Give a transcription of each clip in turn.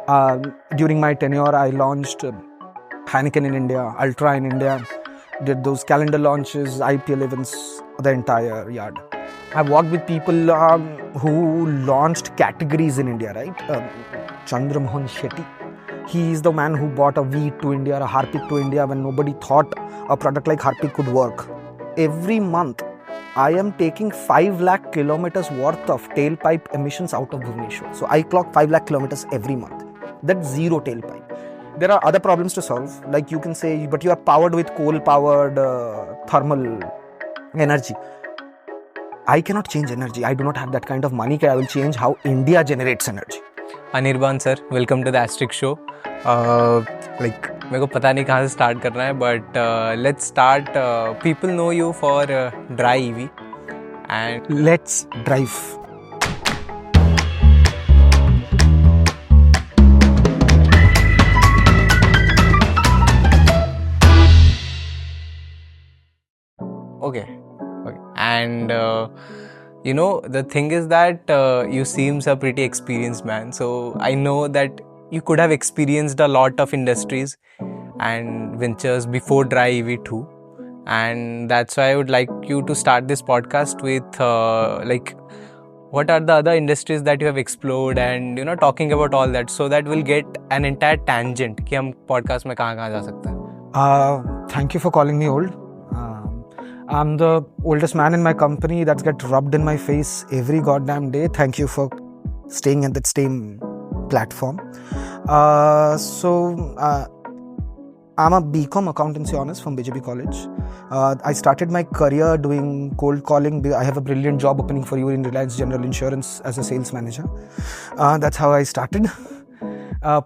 During my tenure, I launched Heineken in India, Ultra in India, did those calendar launches, IPL events, the entire yard. I've worked with people who launched categories in India, right? Anirban Mohanty. He is the man who brought a wheat to India, a Harpic to India when nobody thought a product like Harpic could work. Every month, I am taking 5 lakh kilometers worth of tailpipe emissions out of Bhubaneswar. So I clock 5 lakh kilometers every month. That's zero tailpipe. There are other problems to solve, like you can say, but you are powered with coal-powered thermal energy. I cannot change energy. I do not have that kind of money. I will change how India generates energy. Anirban sir, welcome to the Astrix show. मेरे को पता नहीं कहाँ से start करना है, but let's start. People know you for driEV, and let's drive. Okay. And you know, the thing is that you seems a pretty experienced man. So I know that you could have experienced a lot of industries and ventures before driEV too. And that's why I would like you to start this podcast with what are the other industries that you have explored, and talking about all that, so that we'll get an entire tangent कि हम podcast में कहाँ जा सकते हैं. Thank you for calling me old. I'm the oldest man in my company. That's get rubbed in my face every goddamn day. Thank you for staying at that same platform. I'm a BCom accountancy honors from BJP College. I started my career doing cold calling. I have a brilliant job opening for you in Reliance General Insurance as a sales manager. That's how I started.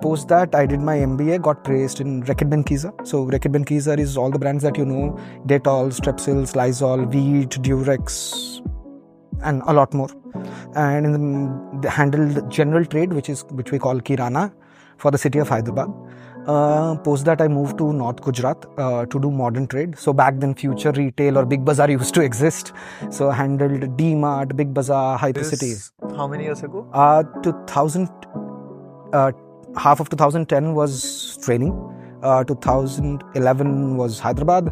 Post that, I did my MBA, got placed in Reckitt Benckiser. So Reckitt Benckiser is all the brands that you know: Dettol, Strepsils, Lysol, Veet, Durex, and a lot more. And handled general trade, which we call Kirana, for the city of Hyderabad. Post that, I moved to North Gujarat to do modern trade. So back then, Future Retail or Big Bazaar used to exist. So handled D-Mart, Big Bazaar, Hypercity. How many years ago? 2000. Half of 2010 was training, 2011 was Hyderabad,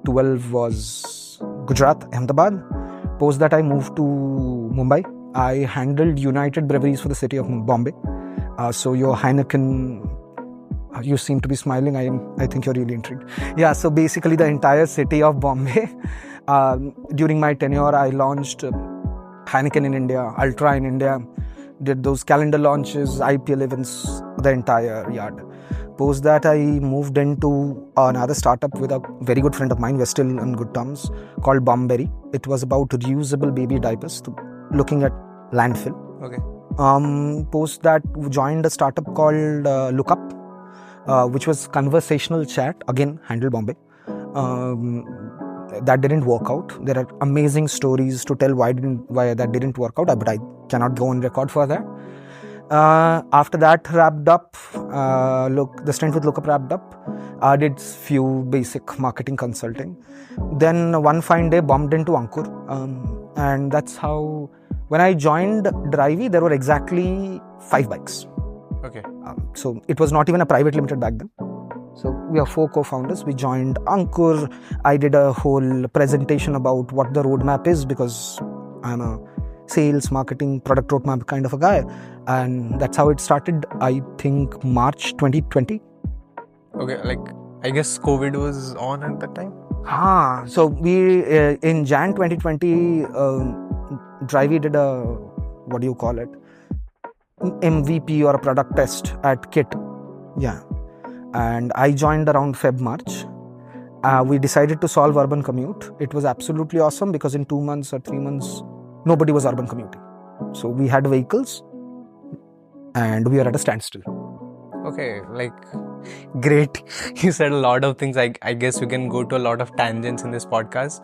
12 was Gujarat, Ahmedabad. Post that, I moved to Mumbai. I handled United Breweries for the city of Bombay. So your Heineken, you seem to be smiling. I think you're really intrigued. Yeah, so basically the entire city of Bombay. During my tenure, I launched Heineken in India, Ultra in India, did those calendar launches, IPL events, the entire yard. Post that, I moved into another startup with a very good friend of mine. We're still on good terms, called Bomberry. It was about reusable baby diapers, looking at landfill. Okay. Post that, joined a startup called Lookup, which was conversational chat, again handled Bombay. That didn't work out. There are amazing stories to tell why that didn't work out, but I cannot go on record for that. After that wrapped up, the stint with Lookup wrapped up. I did few basic marketing consulting. Then one fine day bumped into Ankur, and that's how, when I joined driEV, there were exactly 5 bikes. Okay. So it was not even a private limited back then. So we are 4 co-founders. We joined Ankur. I did a whole presentation about what the roadmap is, because I'm a sales, marketing, product roadmap kind of a guy. And that's how it started, I think, March 2020. Okay, I guess COVID was on at that time? So we, in Jan 2020, driEV did a, what do you call it? MVP or a product test at KIT. Yeah. And I joined around March. We decided to solve urban commute. It was absolutely awesome because in 2 months or 3 months, nobody was urban commuting. So we had vehicles and we were at a standstill. Okay, great. You said a lot of things. I guess we can go to a lot of tangents in this podcast.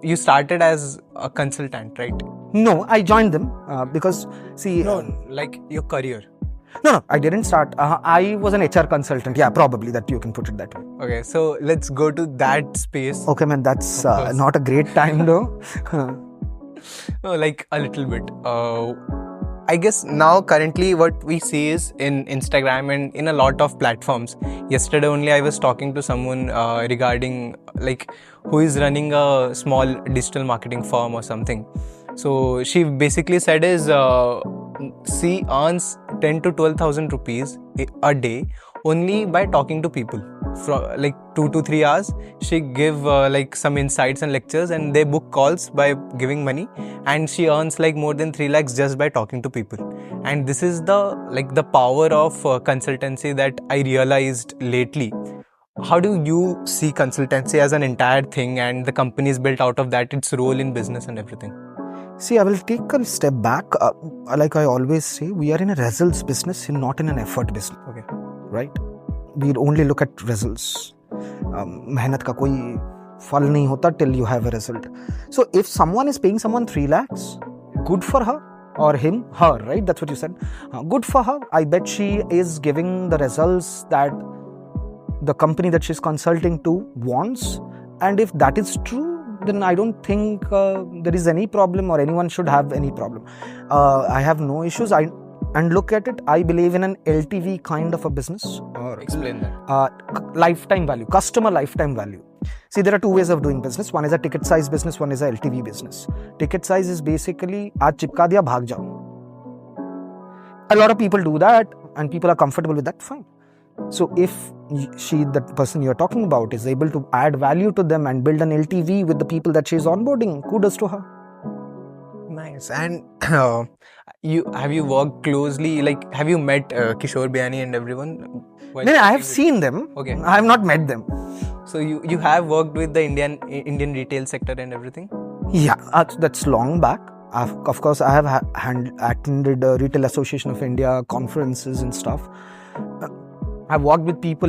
You started as a consultant, right? No, I joined them because, your career. No, I didn't start. I was an HR consultant. Yeah, probably that you can put it that way. Okay, so let's go to that space. Okay, man, that's not a great time though. No, a little bit. I guess now currently what we see is in Instagram and in a lot of platforms. Yesterday only I was talking to someone regarding like who is running a small digital marketing firm or something. So she basically said is she earns 10 to 12,000 rupees a day only by talking to people. For like 2 to 3 hours, she give like some insights and lectures, and they book calls by giving money, and she earns like more than 3 lakhs just by talking to people. And this is the power of consultancy that I realized lately. How do you see consultancy as an entire thing, and the company is built out of that, its role in business and everything? See, I will take a step back. Like I always say, we are in a results business and not in an effort business. Okay. Right? We only look at results. मेहनत का कोई फल नहीं होता till you have a result. So if someone is paying someone 3 lakhs, good for her or him, her, right? That's what you said. Good for her. I bet she is giving the results that the company that she's consulting to wants. And if that is true, then I don't think there is any problem or anyone should have any problem. I have no issues. And look at it, I believe in an LTV kind of a business. Or explain that. Lifetime value, customer lifetime value. See, there are two ways of doing business. One is a ticket size business, one is a LTV business. Ticket size is basically, aaj chipka diya, bhag jao. A lot of people do that and people are comfortable with that, fine. So if the person you're talking about, is able to add value to them and build an LTV with the people that she's onboarding, kudos to her. Nice. And have you worked closely, like have you met Kishore Biani and everyone? No, I have seen them. Okay. I have not met them. So you have worked with the Indian retail sector and everything? Yeah, that's long back. Of course, I have attended Retail Association of India conferences and stuff. I've worked with people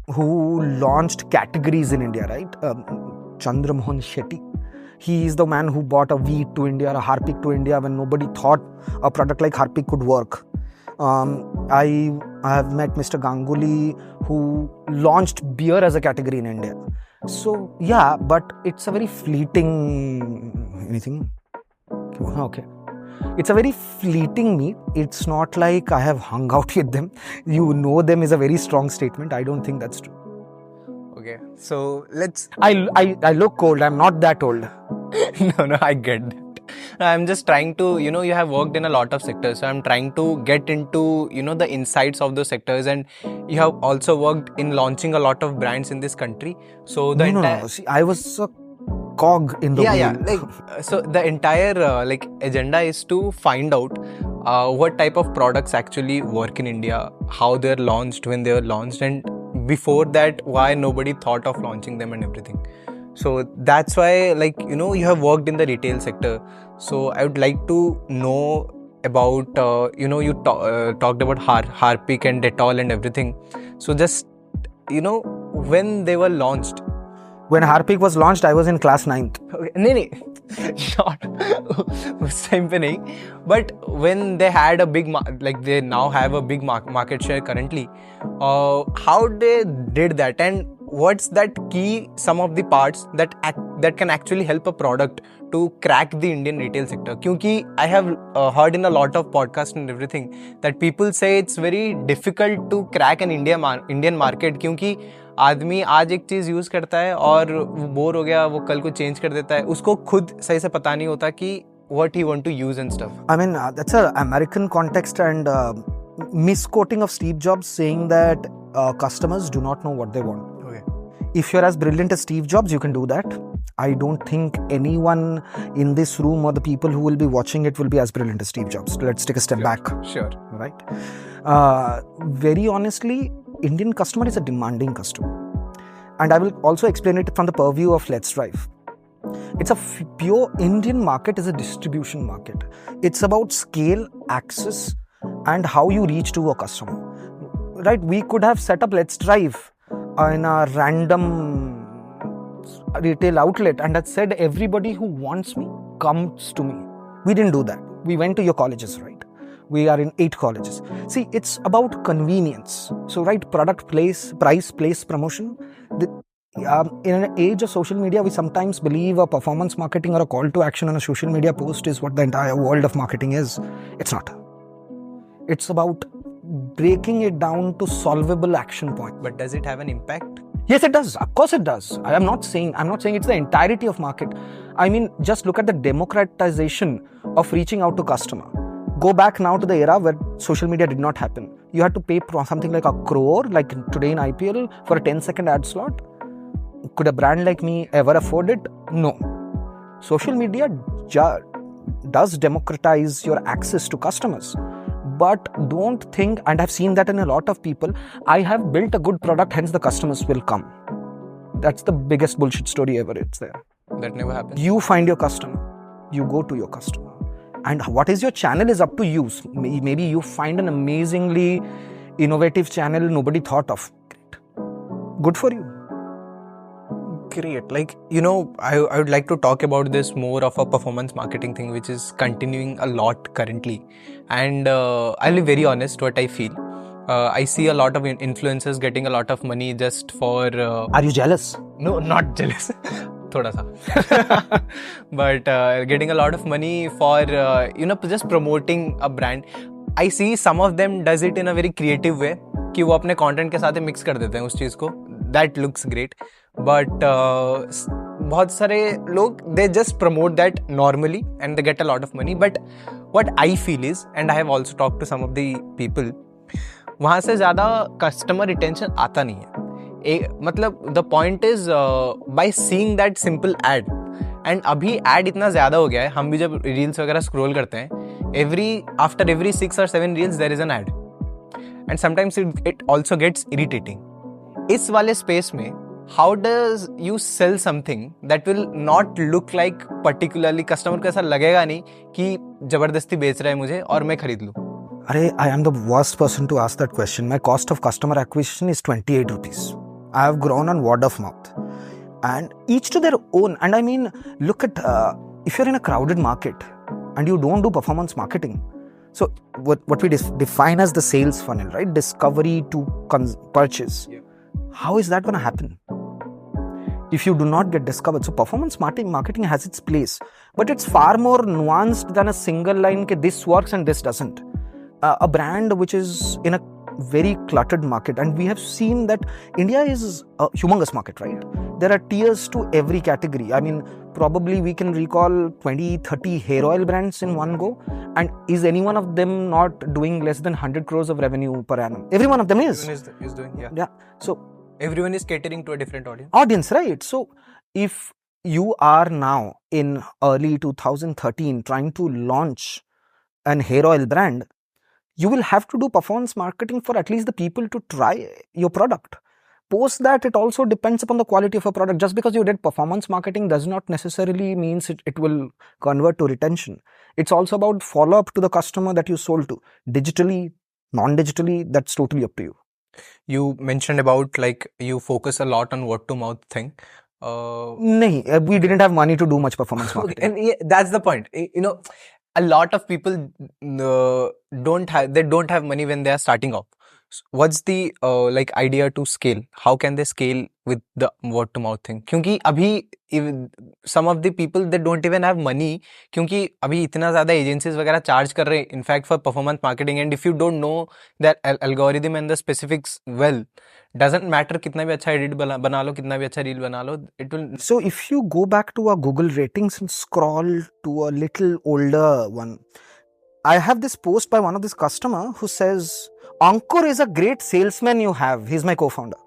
who launched categories in India, right? Chandra Mohan Shetty. He is the man who brought a wheat to India, a Harpic to India when nobody thought a product like Harpic could work. I have met Mr. Ganguly, who launched beer as a category in India. So yeah, but it's a very fleeting anything. Okay. It's a very fleeting meet. It's not like I have hung out with them. You know them is a very strong statement. I don't think that's true. Okay, so let's... I look old. I'm not that old. No, I get that. I'm just trying to, you have worked in a lot of sectors. So I'm trying to get into, the insights of those sectors. And you have also worked in launching a lot of brands in this country. So the No. See, I was a cog in the wheel. Yeah. So the entire agenda is to find out what type of products actually work in India, how they're launched, when they're launched, and before that, why nobody thought of launching them and everything. So that's why, you have worked in the retail sector. So I would like to know about, you talked about Harpic and Dettol and everything. So just, when they were launched. When Harpic was launched, I was in class 9th. Okay. Not उस time पे नहीं. But when they had a big, they now have a big market share currently, how they did that, and what's that key, some of the parts that can actually help a product to crack the Indian retail sector? Because I have heard in a lot of podcasts and everything that people say it's very difficult to crack an Indian market, क्योंकि आदमी आज एक चीज use करता है और वो bore हो गया, वो कल को चेंज कर देता है, उसको खुद सही से पता नहीं होता कि what he want to use and stuff. I mean, that's an American context and misquoting of Steve Jobs saying that customers do not know what they want. Okay. If you're as brilliant as Steve Jobs, you can do that. I don't think anyone in this room or the people who will be watching it will be as brilliant as Steve Jobs. Let's take a step back. Sure. Right? Very honestly, Indian customer is a demanding customer. And I will also explain it from the purview of Let's Drive. It's a pure Indian market is a distribution market. It's about scale, access, and how you reach to a customer. Right? We could have set up Let's Drive in a random retail outlet and had said everybody who wants me comes to me. We didn't do that. We went to your colleges, right? We are in 8 colleges. See, it's about convenience. So, right, product, price, place, promotion. In an age of social media, we sometimes believe a performance marketing or a call to action on a social media post is what the entire world of marketing is. It's not. It's about breaking it down to solvable action points. But does it have an impact? Yes, it does. Of course it does. I'm not saying it's the entirety of market. I mean, just look at the democratization of reaching out to customer. Go back now to the era where social media did not happen. You had to pay something like 1 crore, like today in IPL, for a 10-second ad slot. Could a brand like me ever afford it? No. Social media does democratize your access to customers. But don't think, and I've seen that in a lot of people, I have built a good product, hence the customers will come. That's the biggest bullshit story ever. It's there. That never happens. You find your customer. You go to your customer. And what is your channel is up to you. Maybe you find an amazingly innovative channel nobody thought of. Great. Good for you. Great. Like, I would like to talk about this more of a performance marketing thing, which is continuing a lot currently. And I'll be very honest what I feel. I see a lot of influencers getting a lot of money just for... Are you jealous? No, not jealous. Thoda sa. But getting a lot of money for, just promoting a brand. I see some of them does it in a very creative way. कि वो अपने content के साथ mix कर देते हैं उस चीज़ को. That looks great. But बहुत सारे लोग they just promote that normally and they get a lot of money. But what I feel is, and I have also talked to some of the people, वहाँ से ज़्यादा customer retention आता नहीं है. मतलब the point is by seeing that simple ad, and अभी ad इतना ज़्यादा हो गया है, हम भी जब reels वगैरह scroll करते हैं, after every 6 or 7 reels there is an ad, and sometimes it also gets irritating. इस वाले space में how does you sell something that will not look like particularly customer को ऐसा लगेगा नहीं कि जबरदस्ती बेच रहा है मुझे और मैं खरीद लूँ? अरे, I am the worst person to ask that question. My cost of customer acquisition is 28 rupees. I have grown on word of mouth, and each to their own. And I mean, look at if you're in a crowded market and you don't do performance marketing. So what we define as the sales funnel, right? Discovery to purchase. Yeah. How is that going to happen if you do not get discovered? So performance marketing has its place, but it's far more nuanced than a single line ke this works and this doesn't. A brand which is in a very cluttered market, and we have seen that India is a humongous market, right? There are tiers to every category. I mean, probably we can recall 20-30 hair oil brands in one go, and is any one of them not doing less than 100 crores of revenue per annum? Every one of them is. Everyone is doing, yeah. Yeah. So everyone is catering to a different audience. Right? So if you are now in early 2013 trying to launch an hair oil brand, you will have to do performance marketing for at least the people to try your product. Post that, it also depends upon the quality of a product. Just because you did performance marketing does not necessarily means it will convert to retention. It's also about follow-up to the customer that you sold to. Digitally, non-digitally, that's totally up to you. You mentioned about like you focus a lot on word to mouth thing. Nahi, we didn't have money to do much performance marketing. And yeah, that's the point. A lot of people don't have money when they are starting off. So what's the idea to scale? How can they scale with the word to mouth thing? क्योंकि अभी some of the people they don't even have money क्योंकि अभी इतना ज़्यादा agencies वगैरह charge कर रहे हैं in fact for performance marketing, and if you don't know that algorithm and the specifics well, doesn't matter कितना भी अच्छा edit बना लो, कितना भी अच्छा reel बना लो, it will. So if you go back to our Google ratings and scroll to a little older one, I have this post by one of this customer who says, Ankur is a great salesman you have. He's my co-founder.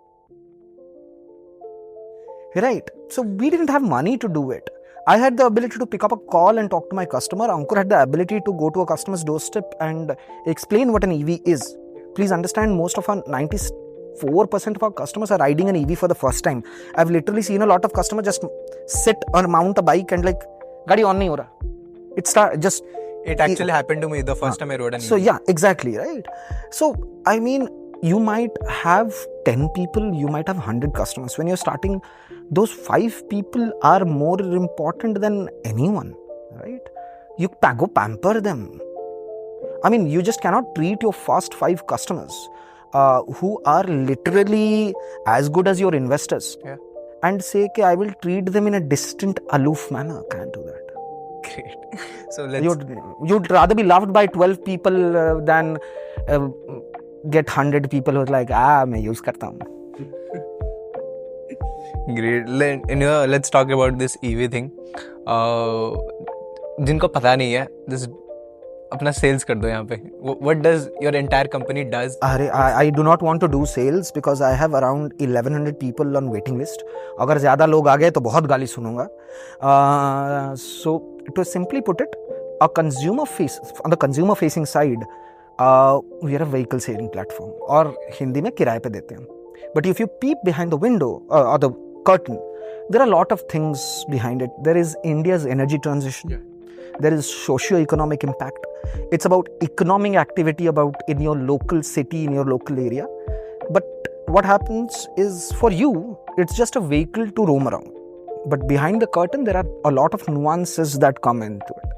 Right. So we didn't have money to do it. I had the ability to pick up a call and talk to my customer. Ankur had the ability to go to a customer's doorstep and explain what an EV is. Please understand, most of our 94% of our customers are riding an EV for the first time. I've literally seen a lot of customers just sit or mount a bike and like, Gadi on nahi ho raha. It actually happened to me the first time I rode an EV. So yeah, exactly, right? So, I mean, you might have 10 people, you might have 100 customers. When you're starting, those 5 people are more important than anyone, right? You go pamper them. I mean, you just cannot treat your first 5 customers who are literally as good as your investors. Yeah. and say I will treat them in a distant, aloof manner. Can't do that. Great. So let's. You'd rather be loved by 12 people than get 100 people who are like, मैं use करता हूँ. Great. Let's talk about this EV thing. जिनको पता नहीं है, this अपना sales कर दो यहाँ पे. What does your entire company does? I do not want to do sales because I have around 1100 people on waiting list. अगर ज़्यादा लोग आ गए तो बहुत गाली सुनूंगा. So to simply put it, on the consumer facing side, we are a vehicle sharing platform. और हिंदी में किराए पे देते हैं. But if you peep behind the window or the curtain, there are a lot of things behind it. There is India's energy transition. Yeah. There is socio-economic impact. It's about economic activity in your local city, in your local area. But what happens is, for you, it's just a vehicle to roam around. But behind the curtain, there are a lot of nuances that come into it.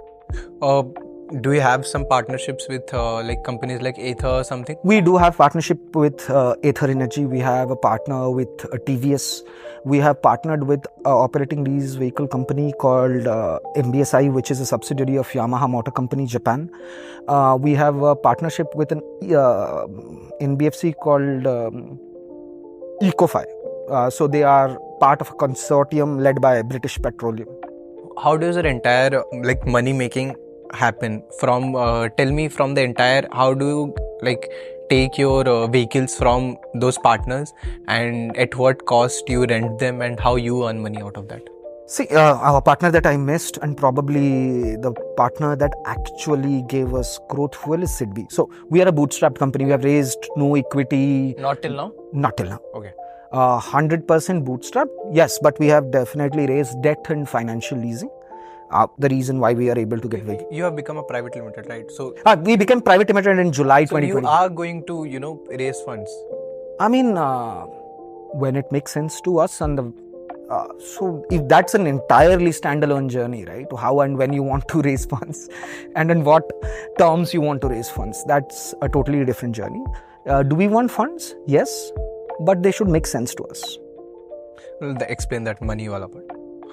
Do you have some partnerships with like companies like Ather or something? We do have partnership with Ather Energy. We have a partner with TVS. We have partnered with operating lease vehicle company called MBSI, which is a subsidiary of Yamaha Motor Company, Japan. We have a partnership with an NBFC called Ecofy. So they are part of a consortium led by British Petroleum. How does your entire like money making happen? From tell me from the entire, how do you like take your vehicles from those partners, and at what cost you rent them, and how you earn money out of that? See, our partner that I missed, and probably the partner that actually gave us growth fuel, is Sidby. So we are a bootstrapped company. We have raised no equity. Not till now? Not till now. Okay. 100% bootstrap, yes, but we have definitely raised debt and financial leasing. The reason why we are able to get vehicle. You have become a private limited, right? So we became private limited in July 2020. You are going to, raise funds. I mean, when it makes sense to us, and so if that's an entirely standalone journey, right? How and when you want to raise funds, and in what terms you want to raise funds, that's a totally different journey. Do we want funds? Yes, but they should make sense to us. Explain that money wala part.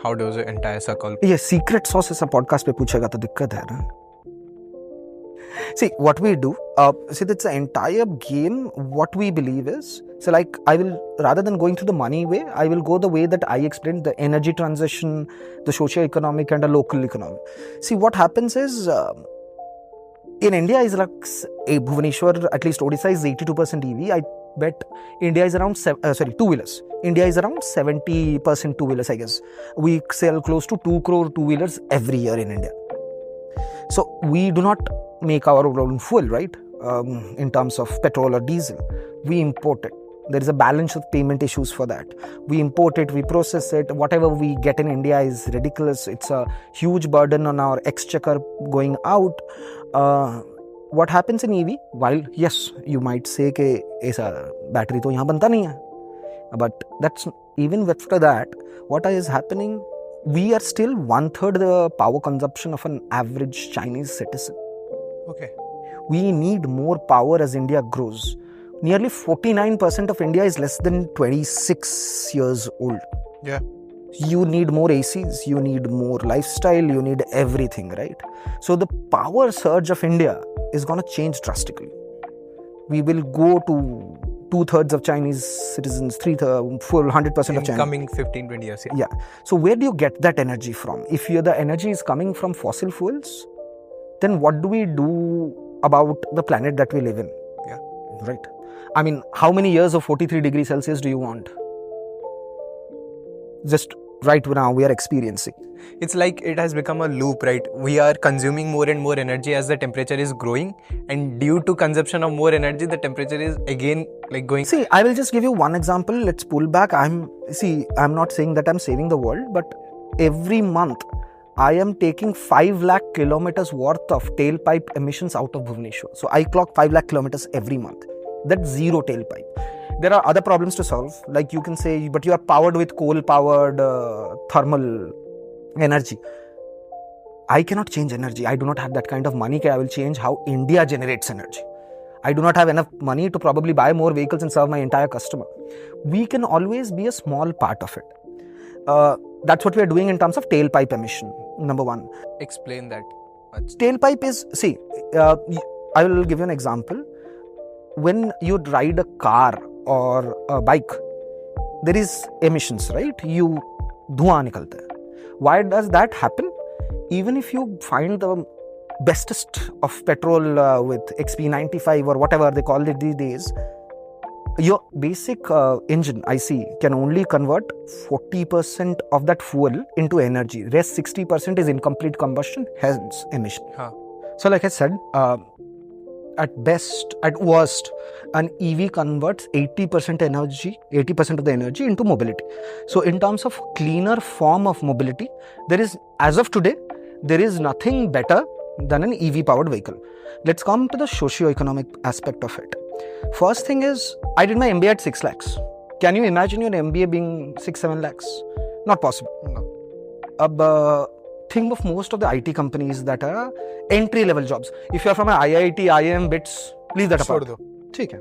How does the entire circle? ये secret sauce ऐसा podcast पे पूछेगा तो दिक्कत है ना. See, what we do, see, that's the entire game. What we believe is, so like, I will, rather than going through the money way, I will go the way that I explained, the energy transition, the socio-economic and the local economy. See, what happens is, in India is like, Bhubaneswar, at least Odisha is 82% EV. I bet India is around, two-wheelers. India is around 70% two-wheelers, I guess. We sell close to 2 crore two-wheelers every year in India. So, we do not make our own fuel, right? In terms of petrol or diesel. We import it. There is a balance of payment issues for that. We import it, we process it. Whatever we get in India is ridiculous. It's a huge burden on our exchequer going out. What happens in EV? While, yes, you might say that aisa battery to yahan banta nahi hai. But that's, even after that, what is happening? We are still 1/3 the power consumption of an average Chinese citizen. Okay. We need more power as India grows. Nearly 49% of India is less than 26 years old. Yeah. You need more ACs, you need more lifestyle, you need everything, right? So the power surge of India is going to change drastically. We will go to 2/3 of Chinese citizens, 100% of China. Coming 15-20 years. Yeah. So where do you get that energy from? If the energy is coming from fossil fuels, then what do we do about the planet that we live in? Yeah. Right. I mean, how many years of 43 degrees Celsius do you want? Just right now we are experiencing. It's like it has become a loop, right? We are consuming more and more energy as the temperature is growing, and due to consumption of more energy, the temperature is again like going. See, I will just give you one example. Let's pull back. I'm not saying that I'm saving the world, but every month I am taking 5 lakh kilometers worth of tailpipe emissions out of Bhubaneswar. So I clock 5 lakh kilometers every month. That's zero tailpipe. There are other problems to solve. Like you can say, but you are powered with coal-powered thermal energy. I cannot change energy. I do not have that kind of money. I will change how India generates energy. I do not have enough money to probably buy more vehicles and serve my entire customer. We can always be a small part of it. That's what we are doing in terms of tailpipe emission, number one. Explain that. Tailpipe is, see, I will give you an example. When you ride a car or a bike, there is emissions, right? धुआं निकलता है. Why does that happen? Even if you find the bestest of petrol with XP95 or whatever they call it these days, your basic engine IC can only convert 40% of that fuel into energy. Rest 60% is incomplete combustion, hence emission. So like I said, at best, at worst, an EV converts 80% of the energy into mobility. So in terms of cleaner form of mobility, there is, as of today, there is nothing better than an EV powered vehicle. Let's come to the socio-economic aspect of it. First thing is, I did my MBA at 6 lakhs. Can you imagine your MBA being 6-7 lakhs? Not possible. No. Think of most of the IT companies that are entry-level jobs. If you are from an IIT, IIM, BITS, leave that apart. Okay.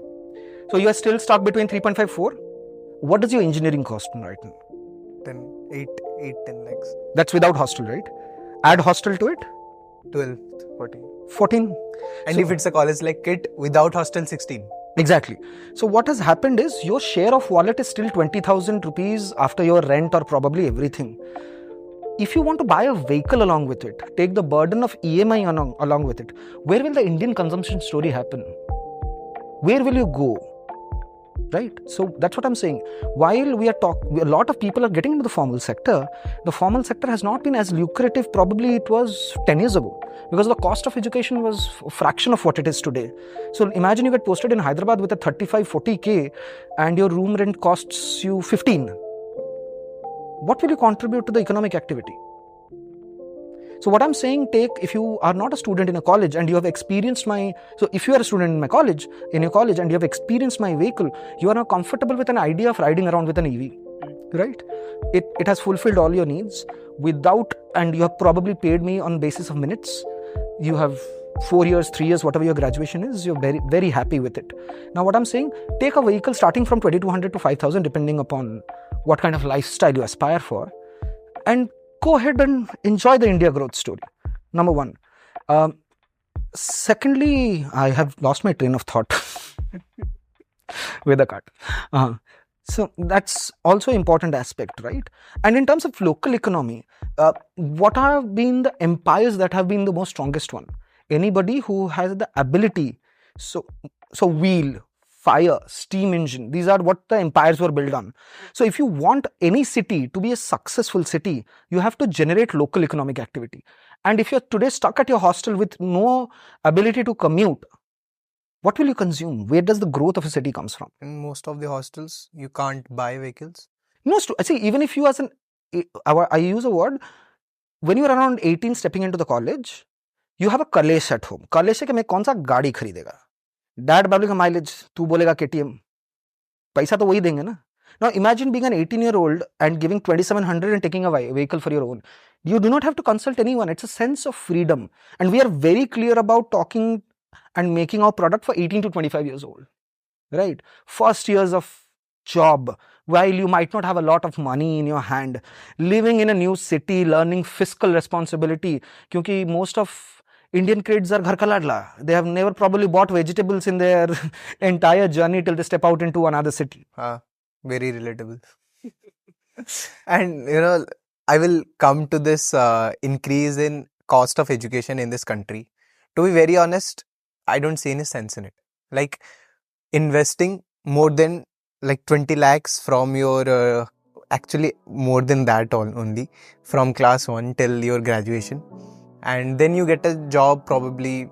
So you are still stuck between 3.5-4. What does your engineering cost right now? 10 lakhs. That's without hostel, right? Add hostel to it? 12, 14. And so, if it's a college like KIT, without hostel, 16. Exactly. So what has happened is your share of wallet is still 20,000 rupees after your rent or probably everything. If you want to buy a vehicle along with it, take the burden of EMI along with it, where will the Indian consumption story happen? Where will you go? Right? So that's what I'm saying. While we are a lot of people are getting into the formal sector, the formal sector has not been as lucrative probably it was 10 years ago, because the cost of education was a fraction of what it is today. So imagine you get posted in Hyderabad with a 35-40K and your room rent costs you 15. What will you contribute to the economic activity? So what I'm saying, if you are not a student in a college and you have experienced if you are a student in your college and you have experienced my vehicle, you are now comfortable with an idea of riding around with an EV, right? It has fulfilled all your needs and you have probably paid me on basis of minutes. You have 4 years, 3 years, whatever your graduation is, you're very, very happy with it. Now what I'm saying, take a vehicle starting from 2,200 to 5,000 depending upon what kind of lifestyle you aspire for, and go ahead and enjoy the India growth story. Number one. Secondly, I have lost my train of thought with the cut. So that's also an important aspect, right? And in terms of local economy, what have been the empires that have been the most strongest one? Anybody who has the ability, so wheel, fire, steam engine, these are what the empires were built on. So if you want any city to be a successful city, you have to generate local economic activity. And if you're today stuck at your hostel with no ability to commute, what will you consume? Where does the growth of a city comes from? In most of the hostels, you can't buy vehicles. No, see, even if you I use a word, when you are around 18 stepping into the college, you have a kalesh at home. Kalesh है कि मैं कौन सा गाड़ी खरीदेगा? Dad बोलेगा mileage, तू बोलेगा KTM. पैसा तो वही देंगे ना. Now imagine being an 18-year-old and giving 2,700 and taking a vehicle for your own. You do not have to consult anyone. It's a sense of freedom. And we are very clear about talking and making our product for 18 to 25 years old. Right? First years of job, while you might not have a lot of money in your hand, living in a new city, learning fiscal responsibility. Because most of Indian kids are ghar ka ladla. They have never probably bought vegetables in their entire journey till they step out into another city. Very relatable. And I will come to this increase in cost of education in this country. To be very honest, I don't see any sense in it. Like investing more than like 20 lakhs from your, actually more than that only, from class 1 till your graduation. And then you get a job probably,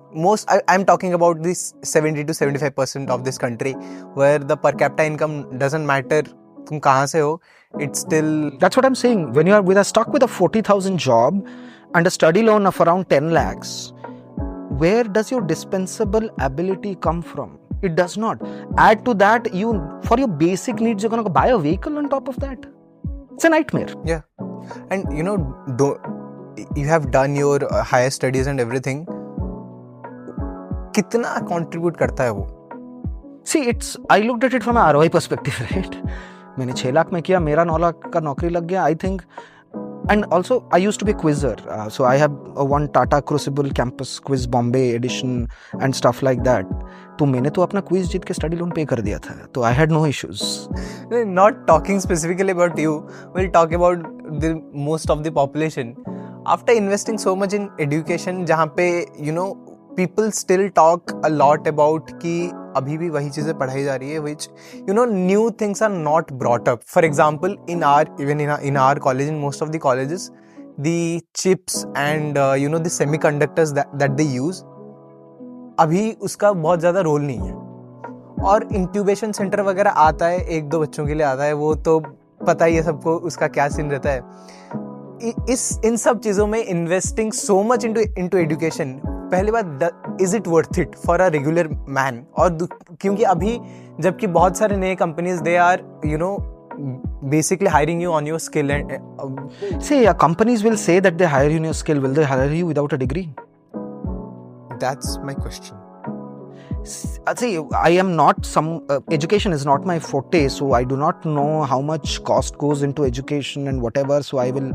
I'm talking about this 70 to 75% of this country where the per capita income doesn't matter tum kahan se ho, it's still... That's what I'm saying. When you are stuck with a 40,000 job and a study loan of around 10 lakhs, where does your dispensable ability come from? It does not. Add to that, for your basic needs, you're going to buy a vehicle on top of that. It's a nightmare. Yeah. And you have done your higher studies and everything. Kitna contribute karta hai wo? See, I looked at it from an ROI perspective, right? मैंने 6 लाख में किया, मेरा 9 लाख का नौकरी लग गया, I think. And also, I used to be a quizzer. So I have one Tata Crucible Campus Quiz Bombay edition and stuff like that. तो मैंने तो अपना क्विज जीत के स्टडी लोन पे कर दिया था. तो I had no issues. Not talking specifically about you, we'll talk about the most of the population. After investing so much in education, जहाँ पे people still talk a lot about कि अभी भी वही चीज़ें पढ़ाई जा रही है, which new things are not brought up. For example, in our college, in most of the colleges, the chips and the semiconductors that they use, अभी उसका बहुत ज़्यादा रोल नहीं है. और इंक्यूबेशन सेंटर वगैरह आता है, 1-2 बच्चों के लिए आता है, वो तो पता ही है सबको उसका क्या सीन रहता है. इन सब चीज़ों में investing so much into education, पहली बात, is it worth it for a regular man? और क्योंकि अभी जबकि बहुत सारे नए companies they are basically hiring you on your skill and see, companies will say that they hire you on your skill. Will they hire you without a degree? That's my question. See, I am not education is not my forte, so I do not know how much cost goes into education and whatever, so I will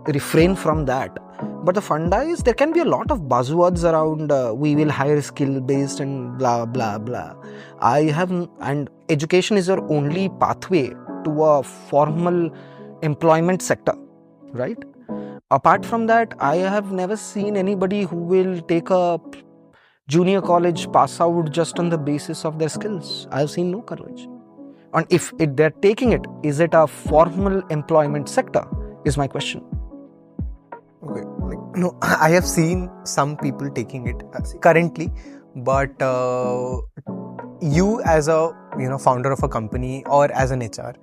refrain from that. But the funda is, there can be a lot of buzzwords around we will hire skill based and blah blah blah. And education is your only pathway to a formal employment sector, right? Apart from that, I have never seen anybody who will take a junior college pass out just on the basis of their skills. I have seen no courage. And if they're taking it, is it a formal employment sector is my question. Okay, no, I have seen some people taking it currently, but you as a founder of a company or as an HR,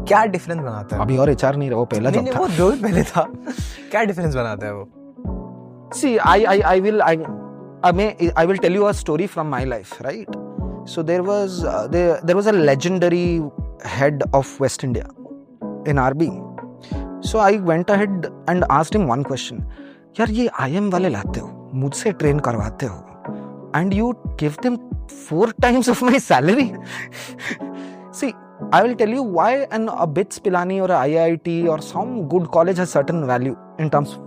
क्या difference बनाता है? अभी और HR नहीं रहा, वो पहला job था. वो जो पहले था, क्या डिफरेंस बनाता है वो? See, I will tell you a story from my life, right? So there was a legendary head of West India in RB. So I went ahead and asked him one question. यार ये IM वाले लाते हो, मुझसे train करवाते हो, and you give them 4 times of my salary? See, I will tell you why a BITS Pilani or a IIT or some good college has certain value in terms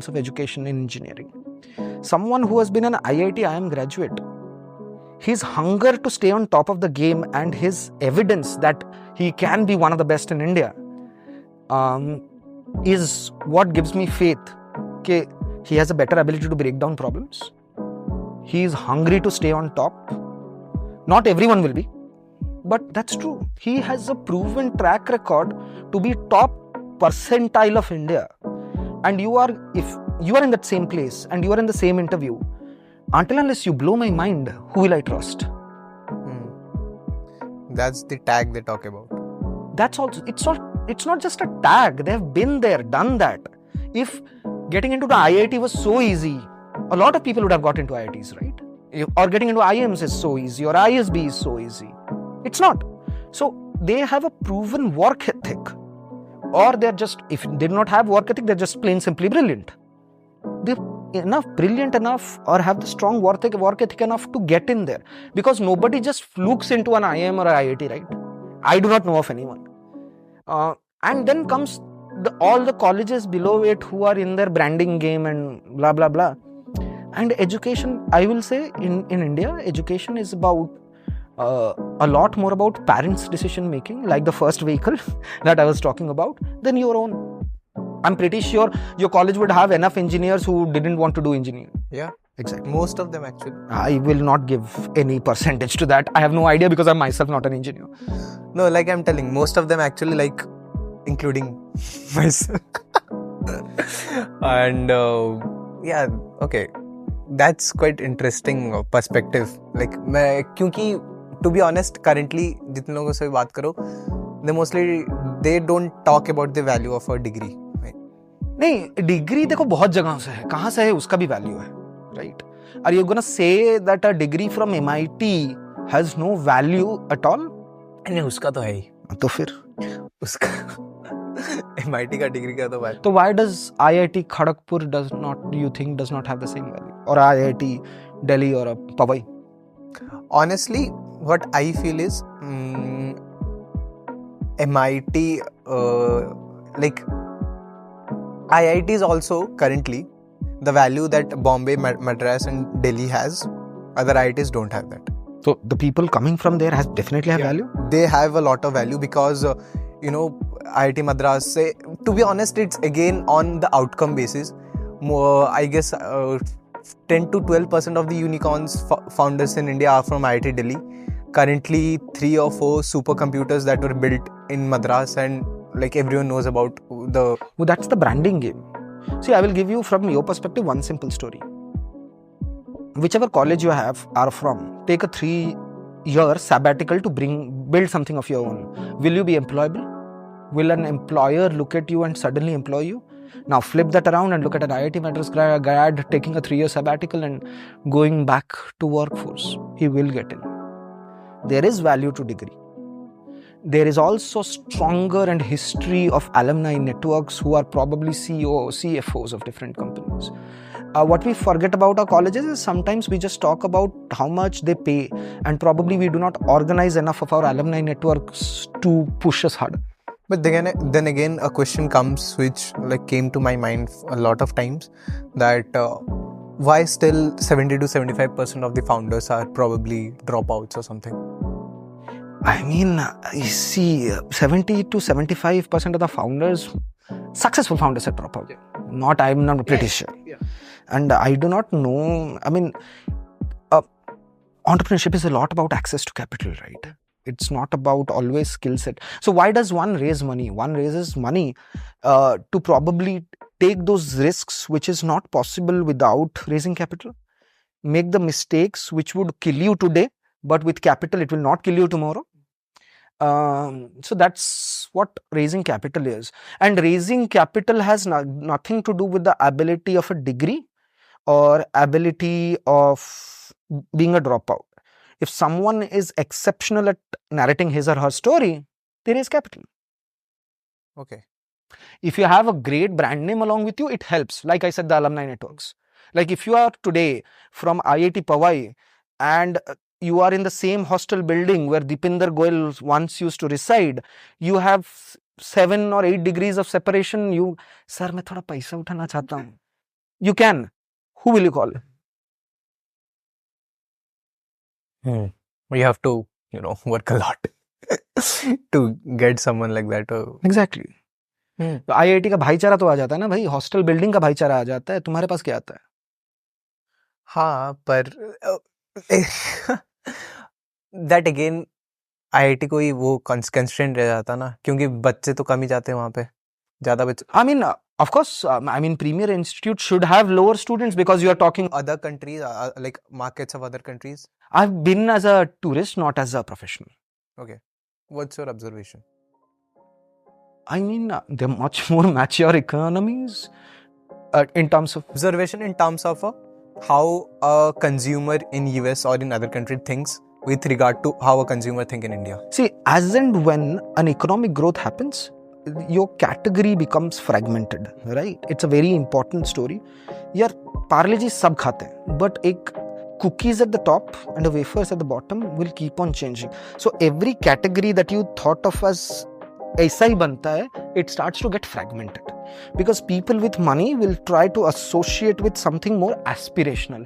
of education and engineering. Someone who has been an IIT IM graduate, his hunger to stay on top of the game and his evidence that he can be one of the best in India is what gives me faith that he has a better ability to break down problems. He is hungry to stay on top. Not everyone will be, but that's true. He has a proven track record to be top percentile of India. And if you are in that same place and you are in the same interview, until unless you blow my mind, who will I trust? That's the tag they talk about. That's also, it's not just a tag. They have been there, done that. If getting into the IIT was so easy, a lot of people would have got into IITs, right? Or getting into IIMs is so easy, or ISB is so easy. It's not. So they have a proven work ethic. Or they're just, if they do not have work ethic, they're just plain simply brilliant. They're brilliant enough or have the strong work ethic enough to get in there. Because nobody just flukes into an IIM or IIT, right? I do not know of anyone. And then comes all the colleges below it who are in their branding game and blah, blah, blah. And education, I will say, in India, education is about a lot more about parents' decision making, like the first vehicle that I was talking about, than your own. I'm pretty sure your college would have enough engineers who didn't want to do engineering. Yeah, exactly. Most of them actually. I will not give any percentage to that. I have no idea because I'm myself not an engineer. No, like I'm telling, most of them actually, like, including myself. And yeah, okay. That's quite interesting perspective. Like, क्योंकि to be honest, currently, जितने लोगों से बात करो, they don't talk about the value of a degree. Right? नहीं, degree देखो बहुत जगह से है, कहाँ से है उसका भी value है, right? Are you gonna say that a degree from MIT has no value at all? नहीं, उसका तो है ही. तो फिर उसका MIT का degree का तो value. तो why does IIT Kharagpur does not have the same value, or IIT Delhi or Powai? Honestly, what I feel is MIT, like IITs also currently, the value that Bombay, Madras and Delhi has, other IITs don't have that. So the people coming from there has definitely have value? They have a lot of value because, IIT Madras, say, to be honest, it's again on the outcome basis. More, I guess 10 to 12% of the unicorns founders in India are from IIT Delhi. Currently, 3 or 4 supercomputers that were built in Madras, and like everyone knows about the... Well, that's the branding game. See, I will give you from your perspective one simple story. Whichever college you are from, take a 3-year sabbatical to build something of your own. Will you be employable? Will an employer look at you and suddenly employ you? Now flip that around and look at an IIT Madras grad taking a 3-year sabbatical and going back to workforce. He will get in. There is value to degree. There is also stronger and history of alumni networks who are probably CFOs of different companies. What we forget about our colleges is sometimes we just talk about how much they pay, and probably we do not organize enough of our alumni networks to push us harder. But then again, a question comes which like came to my mind a lot of times, that why still 70 to 75% of the founders are probably dropouts or something? I mean, you see, 70 to 75% of the founders, successful founders, are dropout. I'm not pretty sure. Yeah. And I do not know. I mean, entrepreneurship is a lot about access to capital, right? It's not about always skill set. So why does one raise money? One raises money to probably take those risks, which is not possible without raising capital. Make the mistakes which would kill you today, but with capital, it will not kill you tomorrow. So that's what raising capital is. And raising capital has nothing to do with the ability of a degree or ability of being a dropout. If someone is exceptional at narrating his or her story, they raise capital. Okay. If you have a great brand name along with you, it helps. Like I said, the alumni networks. Like if you are today from IIT Powai and you are in the same hostel building where Dipinder Goyal once used to reside, you have 7 or 8 degrees of separation. Sir, मैं थोड़ा पैसा उठाना चाहता हूँ. You can. Who will you call? You have to, work a lot to get someone like that. Exactly. तो IIT का भाईचारा तो आ जाता है ना भाई, हॉस्टल बिल्डिंग का भाईचारा आ जाता है. तुम्हारे पास क्या आता है? हाँ, पर that again IIT को ही वो constraint रह जाता ना, क्योंकि बच्चे तो कम ही जाते हैं वहाँ पे, ज़्यादा बच्चे. I mean, of course, Premier Institute should have lower students because you are talking other countries, like markets of other countries. I've been as a tourist, not as a professional. Okay. What's your observation? I mean, they're much more mature economies in terms of... Observation in terms of how a consumer in US or in other country thinks with regard to how a consumer think in India. See, as and when an economic growth happens, your category becomes fragmented, right? It's a very important story. Yaar, Parle Ji sab khate hain, but ek cookies at the top and a wafers at the bottom will keep on changing. So every category that you thought of as aisa hi banta hai, it starts to get fragmented. Because people with money will try to associate with something more aspirational.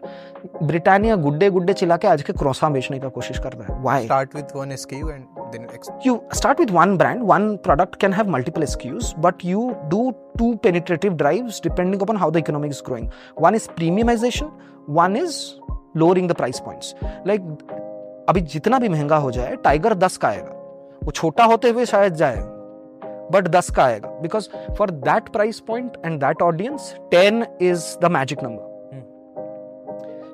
Britannia गुड्डे चिल्ला के आज के क्रॉसा बेचने का कोशिश कर रहा है. Why? Start with one SKU and then you start with one brand. One product can have multiple SKUs, but you do 2 penetrative drives depending upon how the economy is growing. One is premiumization, one is lowering the price points. Like अभी जितना भी महंगा हो जाए, tiger 10 का आएगा. वो छोटा होते हुए शायद जाए, but 10 का आएगा. Because for that price point and that audience, 10 is the magic number.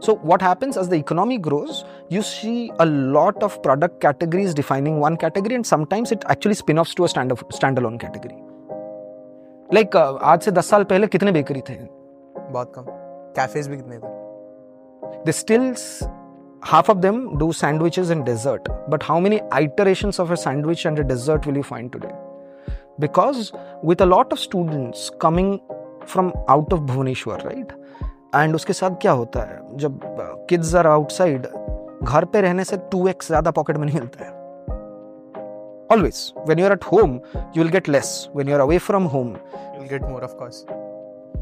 So what happens as the economy grows, you see a lot of product categories defining one category, and sometimes it actually spin-offs to a standalone category. Like आज से 10 साल पहले कितने bakery थे? बहुत कम. Cafes भी कितने थे? They still, half of them do sandwiches and dessert. But how many iterations of a sandwich and a dessert will you find today? Because with a lot of students coming from out of Bhubaneswar, right? And उसके साथ क्या होता है, जब kids are outside, घर पे रहने से 2x ज़्यादा pocket money मिलता है. Always. When you're at home, you will get less. When you're away from home, you'll get more, of course.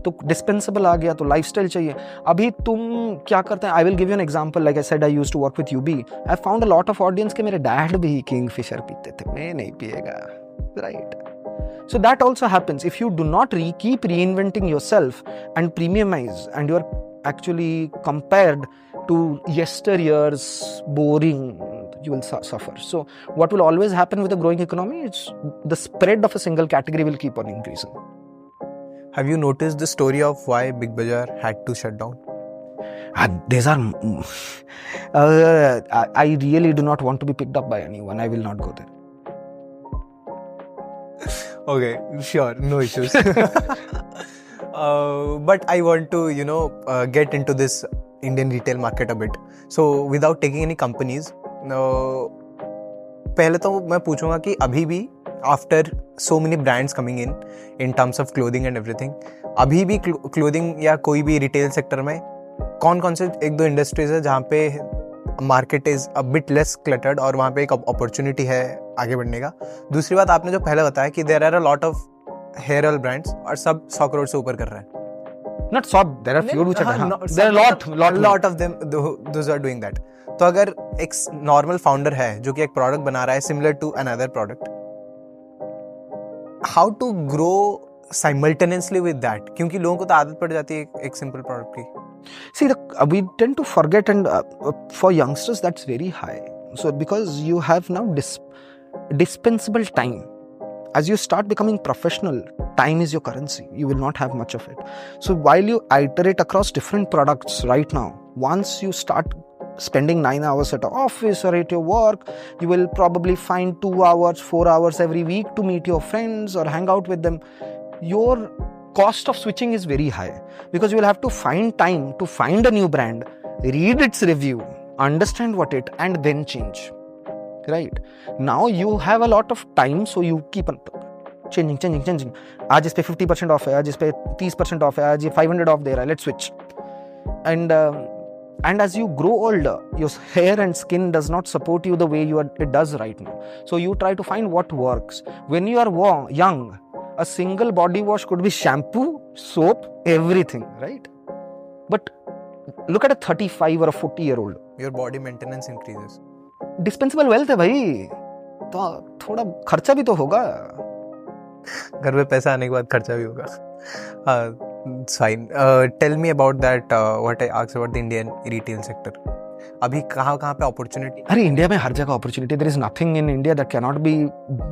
तो डिस्पेंसेबल आ गया, तो लाइफस्टाइल चाहिए. अभी तुम क्या करते हैं? I will give you an example. Like I said, I used to work with UB. I found a lot of audience के मेरे डैड भी किंगफिशर पीते थे. मैं नहीं पिएगा, right? So that also happens. If you do not keep reinventing yourself and premiumize, and you're actually compared to yesteryear's boring, you will suffer. So what will always happen with a growing economy is the spread of a single category will keep on increasing. Have you noticed the story of why Big Bazaar had to shut down? These are I really do not want to be picked up by anyone. I will not go there. Okay, sure, no issues. But I want to, get into this Indian retail market a bit. So, without taking any companies, पहले तो मैं पूछूंगा कि अभी भी after so many brands coming in terms of clothing and everything, अभी भी clothing या कोई भी retail sector में कौन-कौन से एक दो industries है जहाँ पे market is a bit less cluttered और वहाँ पे एक अपॉर्चुनिटी है आगे बढ़ने का. दूसरी बात, आपने जो पहले बताया कि there are a lot of hair oil brands और सब 100 करोड़ से ऊपर कर रहे हैं. Not सब, there are few which are, there are lot of them those are doing that. तो अगर एक नॉर्मल फाउंडर है जो कि एक प्रोडक्ट बना रहा है similar to another product, how to grow simultaneously with that? क्योंकि लोगों को तो आदत पड़ जाती है एक सिंपल प्रोडक्ट की. See, we tend to forget, and for youngsters that's very high. So because you have now dispensable time. As you start becoming professional, time is your currency. You will not have much of it. So while you iterate across different products right now, once you start spending 9 hours at an office or at your work, you will probably find 2 hours, 4 hours every week to meet your friends or hang out with them. Your cost of switching is very high because you will have to find time to find a new brand, read its review, understand what it, and then change. Right? Now you have a lot of time, so you keep on changing. आज इस पे 50% off है, आज इस पे 30% off है, आज ये 500 off दे रहा है, let's switch. And as you grow older, your hair and skin does not support you the way it does right now. So you try to find what works. When you are young, a single body wash could be shampoo, soap, everything, right? But look at a 35 or a 40-year-old. Your body maintenance increases. Dispensable wealth है भाई, तो थोड़ा खर्चा भी तो होगा. घर में पैसा आने के बाद खर्चा भी होगा. It's fine. Tell me about that. What I asked about the Indian retail sector. अभी कहाँ पे अपॉर्चुनिटी? अरे इंडिया में हर जगह opportunity. There is nothing in India that can not be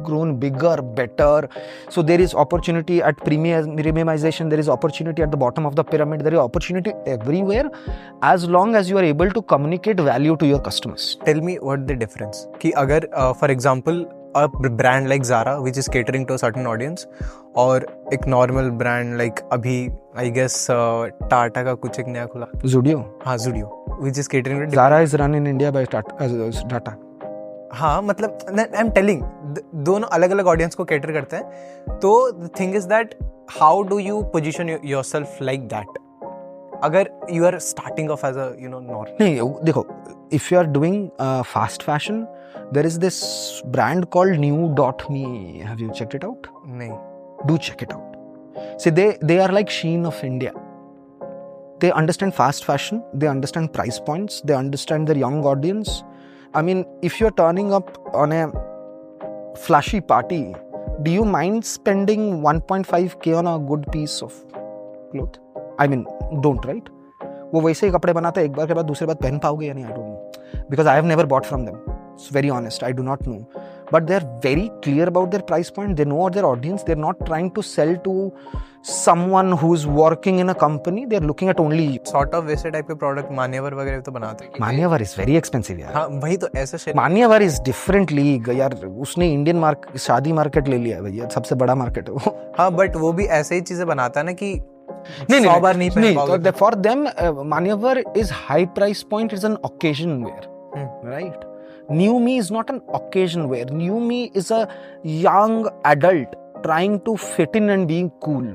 grown bigger better. So there is opportunity at premiumization, there is opportunity at the bottom of the pyramid, there is opportunity everywhere as long as you are able to communicate value to your customers. Tell me what the difference कि अगर for example a brand like Zara which is catering to a certain audience और एक normal brand like अभी I guess Tata का कुछ एक नया खुला Zudio. हाँ Zudio which is catering to Zara is run in India by Tata. हाँ मतलब I'm telling दोनों अलग अलग audience को cater करते हैं. तो the thing is that how do you position yourself like that अगर you are starting off as a normal? नहीं देखो, if you are doing fast fashion, there is this brand called new.me. Have you checked it out? नहीं. Do check it out. See, they are like Shein of India. They understand fast fashion, they understand price points, they understand their young audience. I mean, if you're turning up on a flashy party, do you mind spending 1.5k on a good piece of cloth? I mean, don't, right? वो वैसे ही कपड़े बनाते हैं, एक बार के बाद दूसरे बार पहन पाओगे या नहीं? I don't know. Because I have never bought from them. It's very honest, I do not know. But they're very clear about their price point. They know their audience. They're not trying to sell to someone who's working in a company. They're looking at only sort of वैसे type के product मान्यवर वगैरह तो बनाते हैं. मान्यवर is very expensive यार. हाँ वही तो ऐसा मान्यवर is different league यार. उसने इंडियन शादी मार्केट ले लिया है भैया, सबसे बड़ा मार्केट है वो. हाँ बट वो भी ऐसे ही चीजें बनाता है ना कि नहीं बार नहीं पहन पाओगे. For them, मान्यवर is high price point. It's an occasion wear, right? New Me is not an occasion wear. New Me is a young adult trying to fit in and being cool,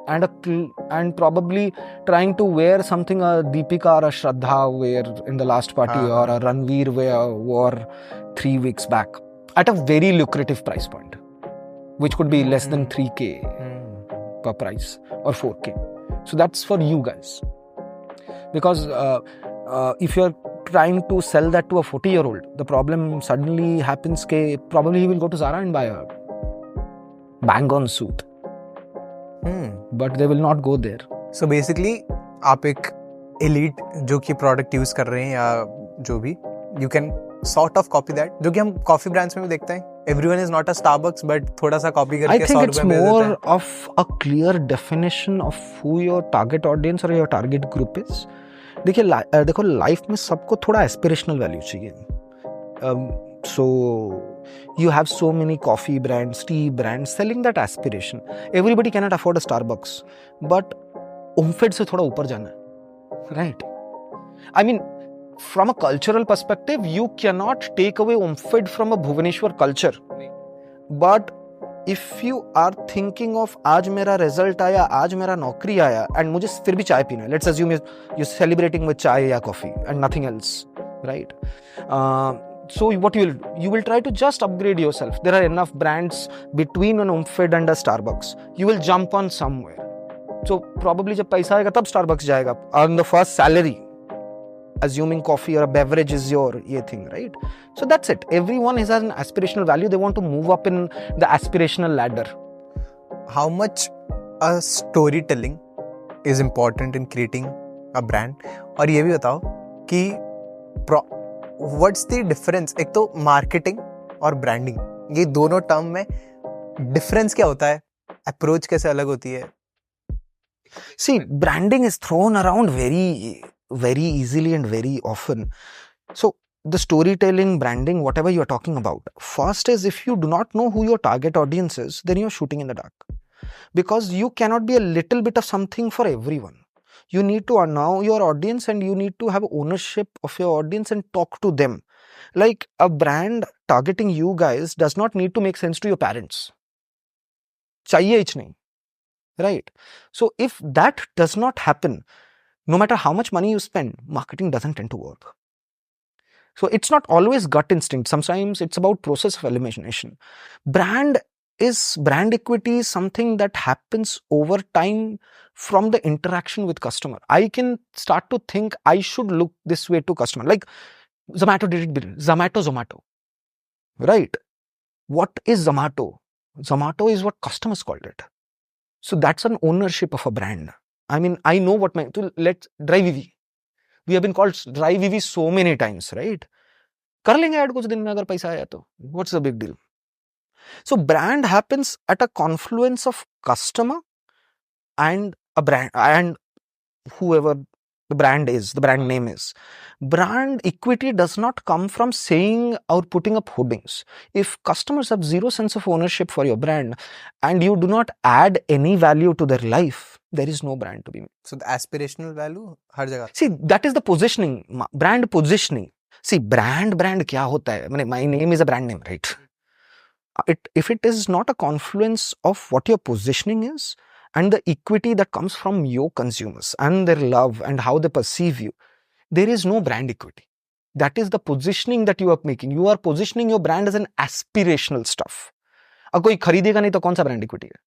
and probably trying to wear something a Deepika or a Shraddha wear in the last party, or a Ranveer wore 3 weeks back. at a very lucrative price point, which could be less than 3K per price or 4K. So that's for you guys. Because if you're trying to sell that to a 40-year-old, the problem suddenly happens probably he will go to Zara and buy a bang-on suit. But they will not go there. So basically, आप एक elite जो कि product use कर रहे हैं या जो भी, you can sort of copy that. जो कि हम coffee brands में भी देखते हैं. Everyone is not a Starbucks, but थोड़ा सा copy करके 100 I think it's रुपए में देते हैं. more of a clear definition of who your target audience or your target group is. देखो लाइफ में सबको थोड़ा एस्पिरेशनल वैल्यू चाहिए. So you have so many coffee brands, tea brands selling that aspiration. Everybody cannot afford a Starbucks, but OMFED से थोड़ा ऊपर जाना है, right? I mean, from a cultural perspective, you cannot take away OMFED from a Bhubaneswar culture. But if you are thinking of आज मेरा result आया, आज मेरा नौकरी आया, and मुझे फिर भी चाय पीना है, let's assume you're celebrating with चाय या coffee and nothing else, right? So what you will try to just upgrade yourself. There are enough brands between an OMFED and a Starbucks. You will jump on somewhere. So probably जब पैसा आएगा तब Starbucks जाएगा on the first salary, assuming coffee or a beverage is your thing, right? So that's it. Everyone has an aspirational value. They want to move up in the aspirational ladder. How much a storytelling is important in creating a brand? और ये भी बताओ कि what's the difference? एक तो marketing और branding, ये दोनों टर्म में difference क्या होता है? Approach कैसे अलग होती है? See, branding is thrown around very, very easily and very often. So the storytelling, branding, whatever you are talking about, first is if you do not know who your target audience is, then you are shooting in the dark. Because you cannot be a little bit of something for everyone. You need to know your audience and you need to have ownership of your audience and talk to them. Like a brand targeting you guys does not need to make sense to your parents. चाहिए ही नहीं. Right? So if that does not happen, no matter how much money you spend, marketing doesn't tend to work. So it's not always gut instinct. Sometimes it's about process of elimination. Brand equity is something that happens over time from the interaction with customer. I can start to think I should look this way to customer. Like Zomato did it. Zomato. Right? What is Zomato? Zomato is what customers called it. So that's an ownership of a brand. I mean, I know what let's driEV. We have been called driEV so many times, right? कर लेंगे add कुछ दिन में अगर पैसा आया तो. What's the big deal? So brand happens at a confluence of customer and a brand and whoever the brand name is. Brand equity does not come from saying or putting up hoardings. If customers have zero sense of ownership for your brand and you do not add any value to their life, there is no brand to be made. So the aspirational value हर जगह. See, that is the positioning, brand positioning. See, brand क्या होता है? My name is a brand name, right? If it is not a confluence of what your positioning is and the equity that comes from your consumers and their love and how they perceive you, there is no brand equity. That is the positioning that you are making. You are positioning your brand as an aspirational stuff. अब कोई खरीदेगा नहीं तो कौन सा brand equity है?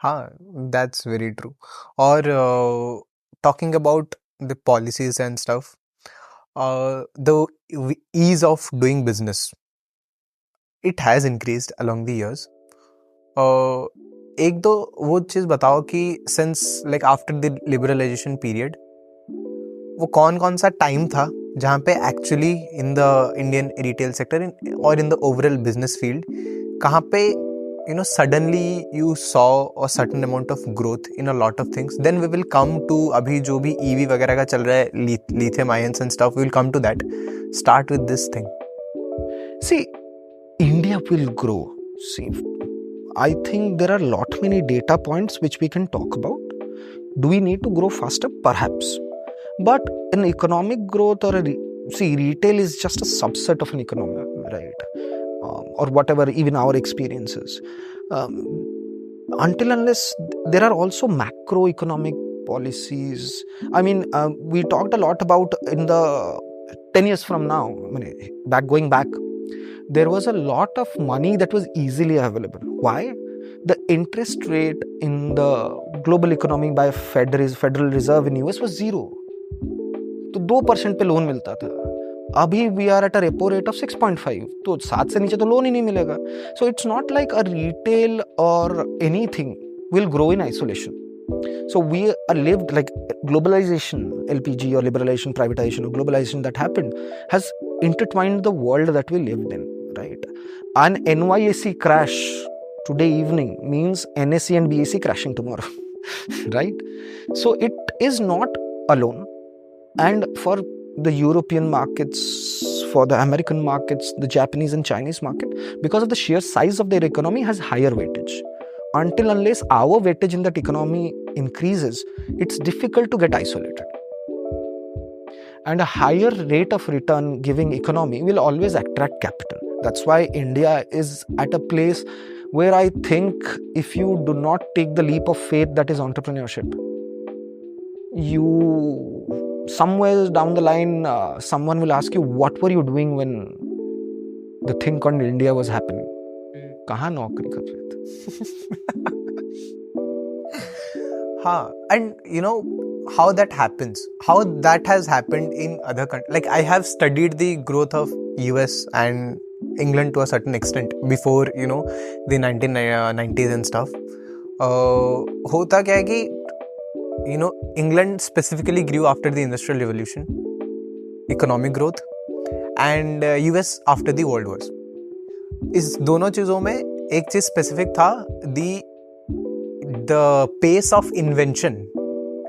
हाँ, that's very true. और talking about the policies and stuff, the ease of doing business, it has increased along the years. एक दो वो चीज़ बताओ कि since like after the liberalization period, वो कौन सा टाइम था जहाँ पे actually in the Indian retail sector or in the overall business field, कहाँ पे suddenly you saw a certain amount of growth in a lot of things. Then we will come to अभी जो भी EV वगैरह का चल रहा है, lithium ions and stuff, we will come to that. Start with this thing. See, India will grow. See, I think there are many data points which we can talk about. Do we need to grow faster? Perhaps. But an economic growth retail is just a subset of an economy, right? Or whatever, even our experiences. Until unless there are also macroeconomic policies. I mean, we talked a lot about in the 10 years from now, going back there was a lot of money that was easily available. Why? The interest rate in the global economy by Federal Reserve in US was 0. तो 2% पे loan मिलता था. अभी we are at a repo rate of 6.5, तो 7 से नीचे तो loan ही नहीं मिलेगा. So it's not like a retail or anything will grow in isolation. So we are lived like globalization, LPG or liberalization, privatization or globalization that happened has intertwined the world that we lived in, right? An NYSE crash today evening means NSE and BSE crashing tomorrow, right? So it is not alone. And for the European markets, for the American markets, the Japanese and Chinese market, because of the sheer size of their economy, has higher weightage. Until unless our weightage in that economy increases, it's difficult to get isolated. And a higher rate of return giving economy will always attract capital. That's why India is at a place where I think if you do not take the leap of faith that is entrepreneurship, you somewhere down the line, someone will ask you, what were you doing when the thing called India was happening? कहाँ नौकरी कर रहे थे? हाँ, and you know how that happens, how that has happened in other countries. Like I have studied the growth of US and England to a certain extent before, you know, the 1990s and stuff. होता क्या है कि you know, England specifically grew after the Industrial Revolution, economic growth, and US after the World Wars. इस दोनों चीज़ों में एक चीज़ specific था, the pace of invention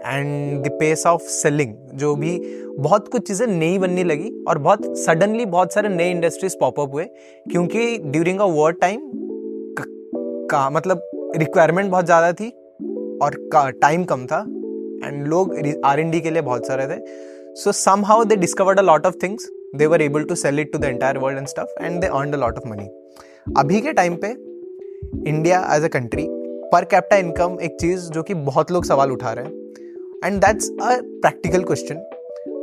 and the pace of selling, जो भी बहुत कुछ चीज़ें नई बनने लगी और बहुत सडनली बहुत सारे नए इंडस्ट्रीज पॉपअप हुए, क्योंकि ड्यूरिंग अ वॉर टाइम का मतलब रिक्वायरमेंट बहुत ज़्यादा थी और टाइम कम था एंड लोग R&D के लिए बहुत सारे थे. So somehow they discovered a lot of things. They were able to sell it to the entire world and stuff, and they earned a lot of money. अभी के टाइम पे India as a country per capita income एक चीज़ जो कि बहुत लोग सवाल उठा रहे हैं, and that's a practical question.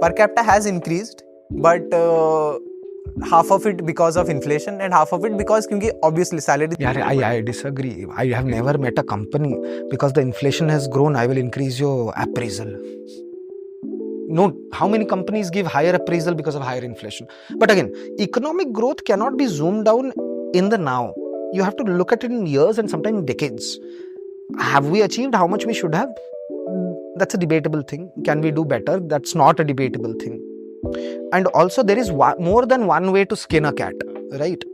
Per capita has increased, but half of it because of inflation and half of it because क्योंकि obviously salary. Yeah, I disagree. I have never met a company because the inflation has grown, I will increase your appraisal. No, how many companies give higher appraisal because of higher inflation? But again, economic growth cannot be zoomed down in the now. You have to look at it in years and sometimes decades. Have we achieved how much we should have? That's a debatable thing. Can we do better? That's not a debatable thing. And also there is more than one way to skin a cat, right?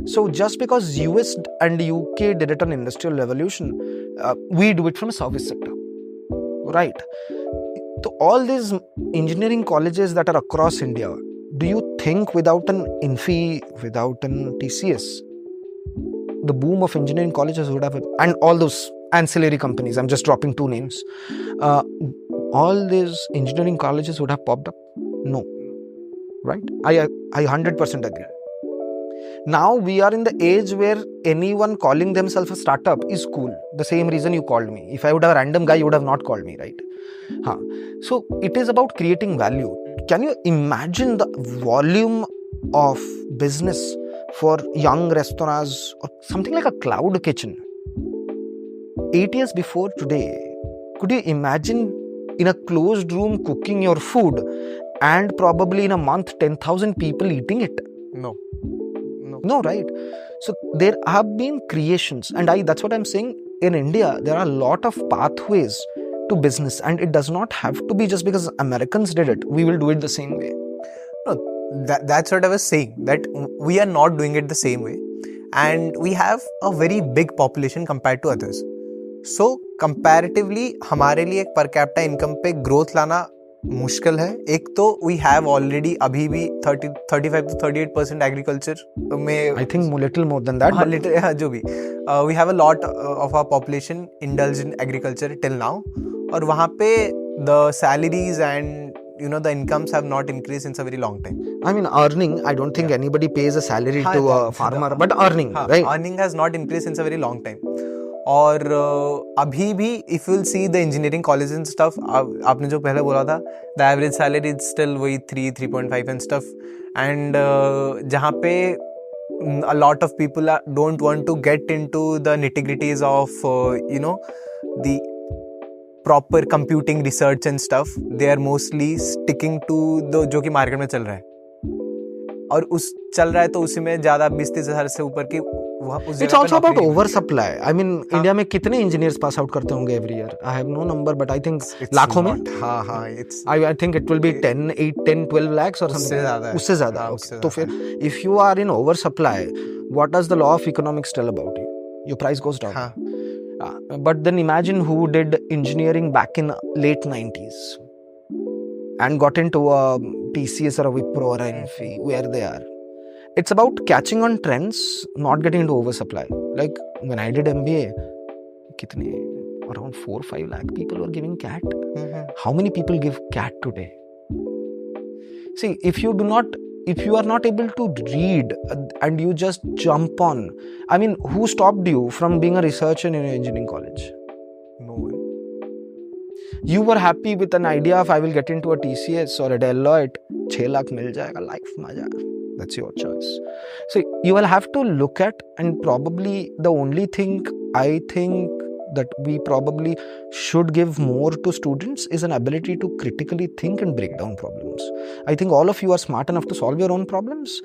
So just because US and UK did it on industrial revolution, we do it from a service sector, right? So all these engineering colleges that are across India, do you think without an INFI, without an TCS, the boom of engineering colleges would have, and all those ancillary companies, I'm just dropping two names, all these engineering colleges would have popped up? No, right? I 100% agree. Now we are in the age where anyone calling themselves a startup is cool. The same reason you called me. If I would have a random guy, you would have not called me, right? So it is about creating value. Can you imagine the volume of business for young restaurants or something like a cloud kitchen? 8 years before today, could you imagine in a closed room cooking your food and probably in a month 10,000 people eating it? No, right? So there have been creations, and that's what I'm saying. In India, there are a lot of pathways to business, and it does not have to be just because Americans did it, we will do it the same way. No, that's what I was saying, that we are not doing it the same way, and we have a very big population compared to others. So comparatively हमारे लिए per capita income पे growth लाना मुश्किल है. एक तो we have already अभी भी 35 to 38% agriculture में, I think little more than that. हाँ, little, हाँ, जो भी we have a lot of our population indulged in agriculture till now, और वहाँ पे the salaries and you know the incomes have not increased since a very long time. I mean earning, I don't think anybody pays a salary to a farmer, but earning, right? Earning has not increased since a very long time. और अभी भी if you'll see the engineering colleges and stuff, आपने जो पहले बोला था, the average salary is still वही 3.5 and stuff, and जहाँ पे a lot of people don't want to get into the nitty-gritties of the proper computing research and stuff. They are mostly sticking to the जो कि market में चल रहा है, और उस चल रहा है तो उसी में ज्यादा 20-30 हजार से ऊपर की उस It's also about oversupply. I mean, India में कितने engineers pass out करते होंगे every year? I have no number, but I think लाखों में. I think it will be 10, 12 lakhs or something. उससे ज़्यादा. Okay. तो फिर, if you are in oversupply, what does the law of economics tell about you? Your price goes down. But then imagine who did engineering back in late 90s and got into a TCS or a Wipro or a Infy, where they are. It's about catching on trends, not getting into oversupply. Like when I did MBA, around 4-5 lakh people were giving CAT. How many people give CAT today? See, if you are not able to read and you just jump on, I mean, who stopped you from being a researcher in an engineering college? No one. You were happy with an idea of I will get into a TCS or a Deloitte, 6 lakh mil jayega, life maja. That's your choice. So you will have to look at, and probably the only thing I think that we probably should give more to students is an ability to critically think and break down problems. I think all of you are smart enough to solve your own problems,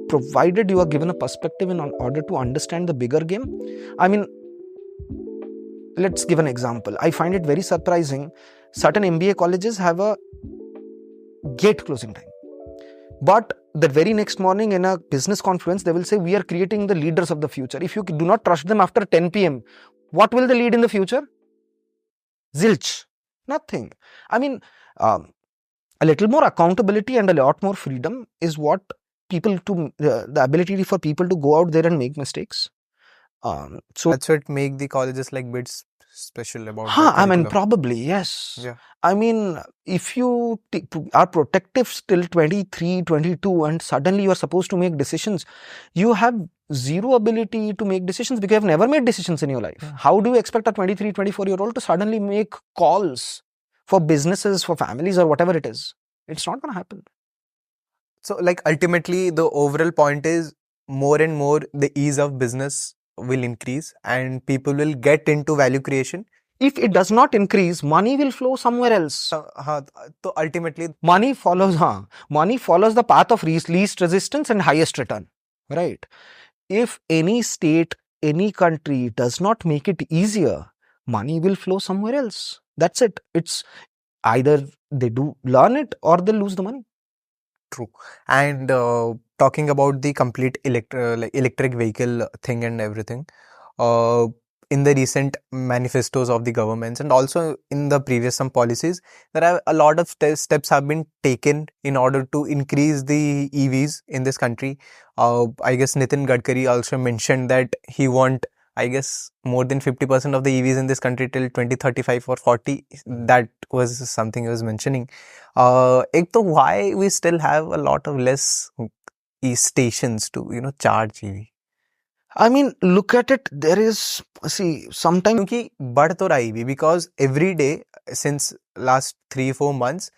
provided you are given a perspective in order to understand the bigger game. I mean, let's give an example. I find it very surprising. Certain MBA colleges have a gate closing time. But the very next morning in a business conference, they will say, we are creating the leaders of the future. If you do not trust them after 10 p.m., what will they lead in the future? Zilch. Nothing. I mean, a little more accountability and a lot more freedom is what the ability for people to go out there and make mistakes. So that's what make the colleges like bits special about I mean, probably, yes. Yeah. I mean, if you are protective till 23, 22 and suddenly you are supposed to make decisions, you have zero ability to make decisions because you have never made decisions in your life. How do you expect a 23, 24-year-old to suddenly make calls for businesses, for families or whatever it is? It's not going to happen. So like ultimately the overall point is more and more the ease of business will increase and people will get into value creation. If it does not increase, money will flow somewhere else. So ultimately money follows the path of least resistance and highest return, right? If any state, any country does not make it easier, money will flow somewhere else. That's it. It's either they do learn it or they lose the money. True. And talking about the complete electric vehicle thing and everything, in the recent manifestos of the governments and also in the previous some policies, there are a lot of steps have been taken in order to increase the EVs in this country. I guess Nitin Gadkari also mentioned that he want, I guess, more than 50% of the EVs in this country till 2035 or 40. That was something he was mentioning. Why we still have a lot of less stations to charge EV? I mean, look at it. There is, see, sometimes क्योंकि बढ़ तो रहा EV because every day since last 3-4 months,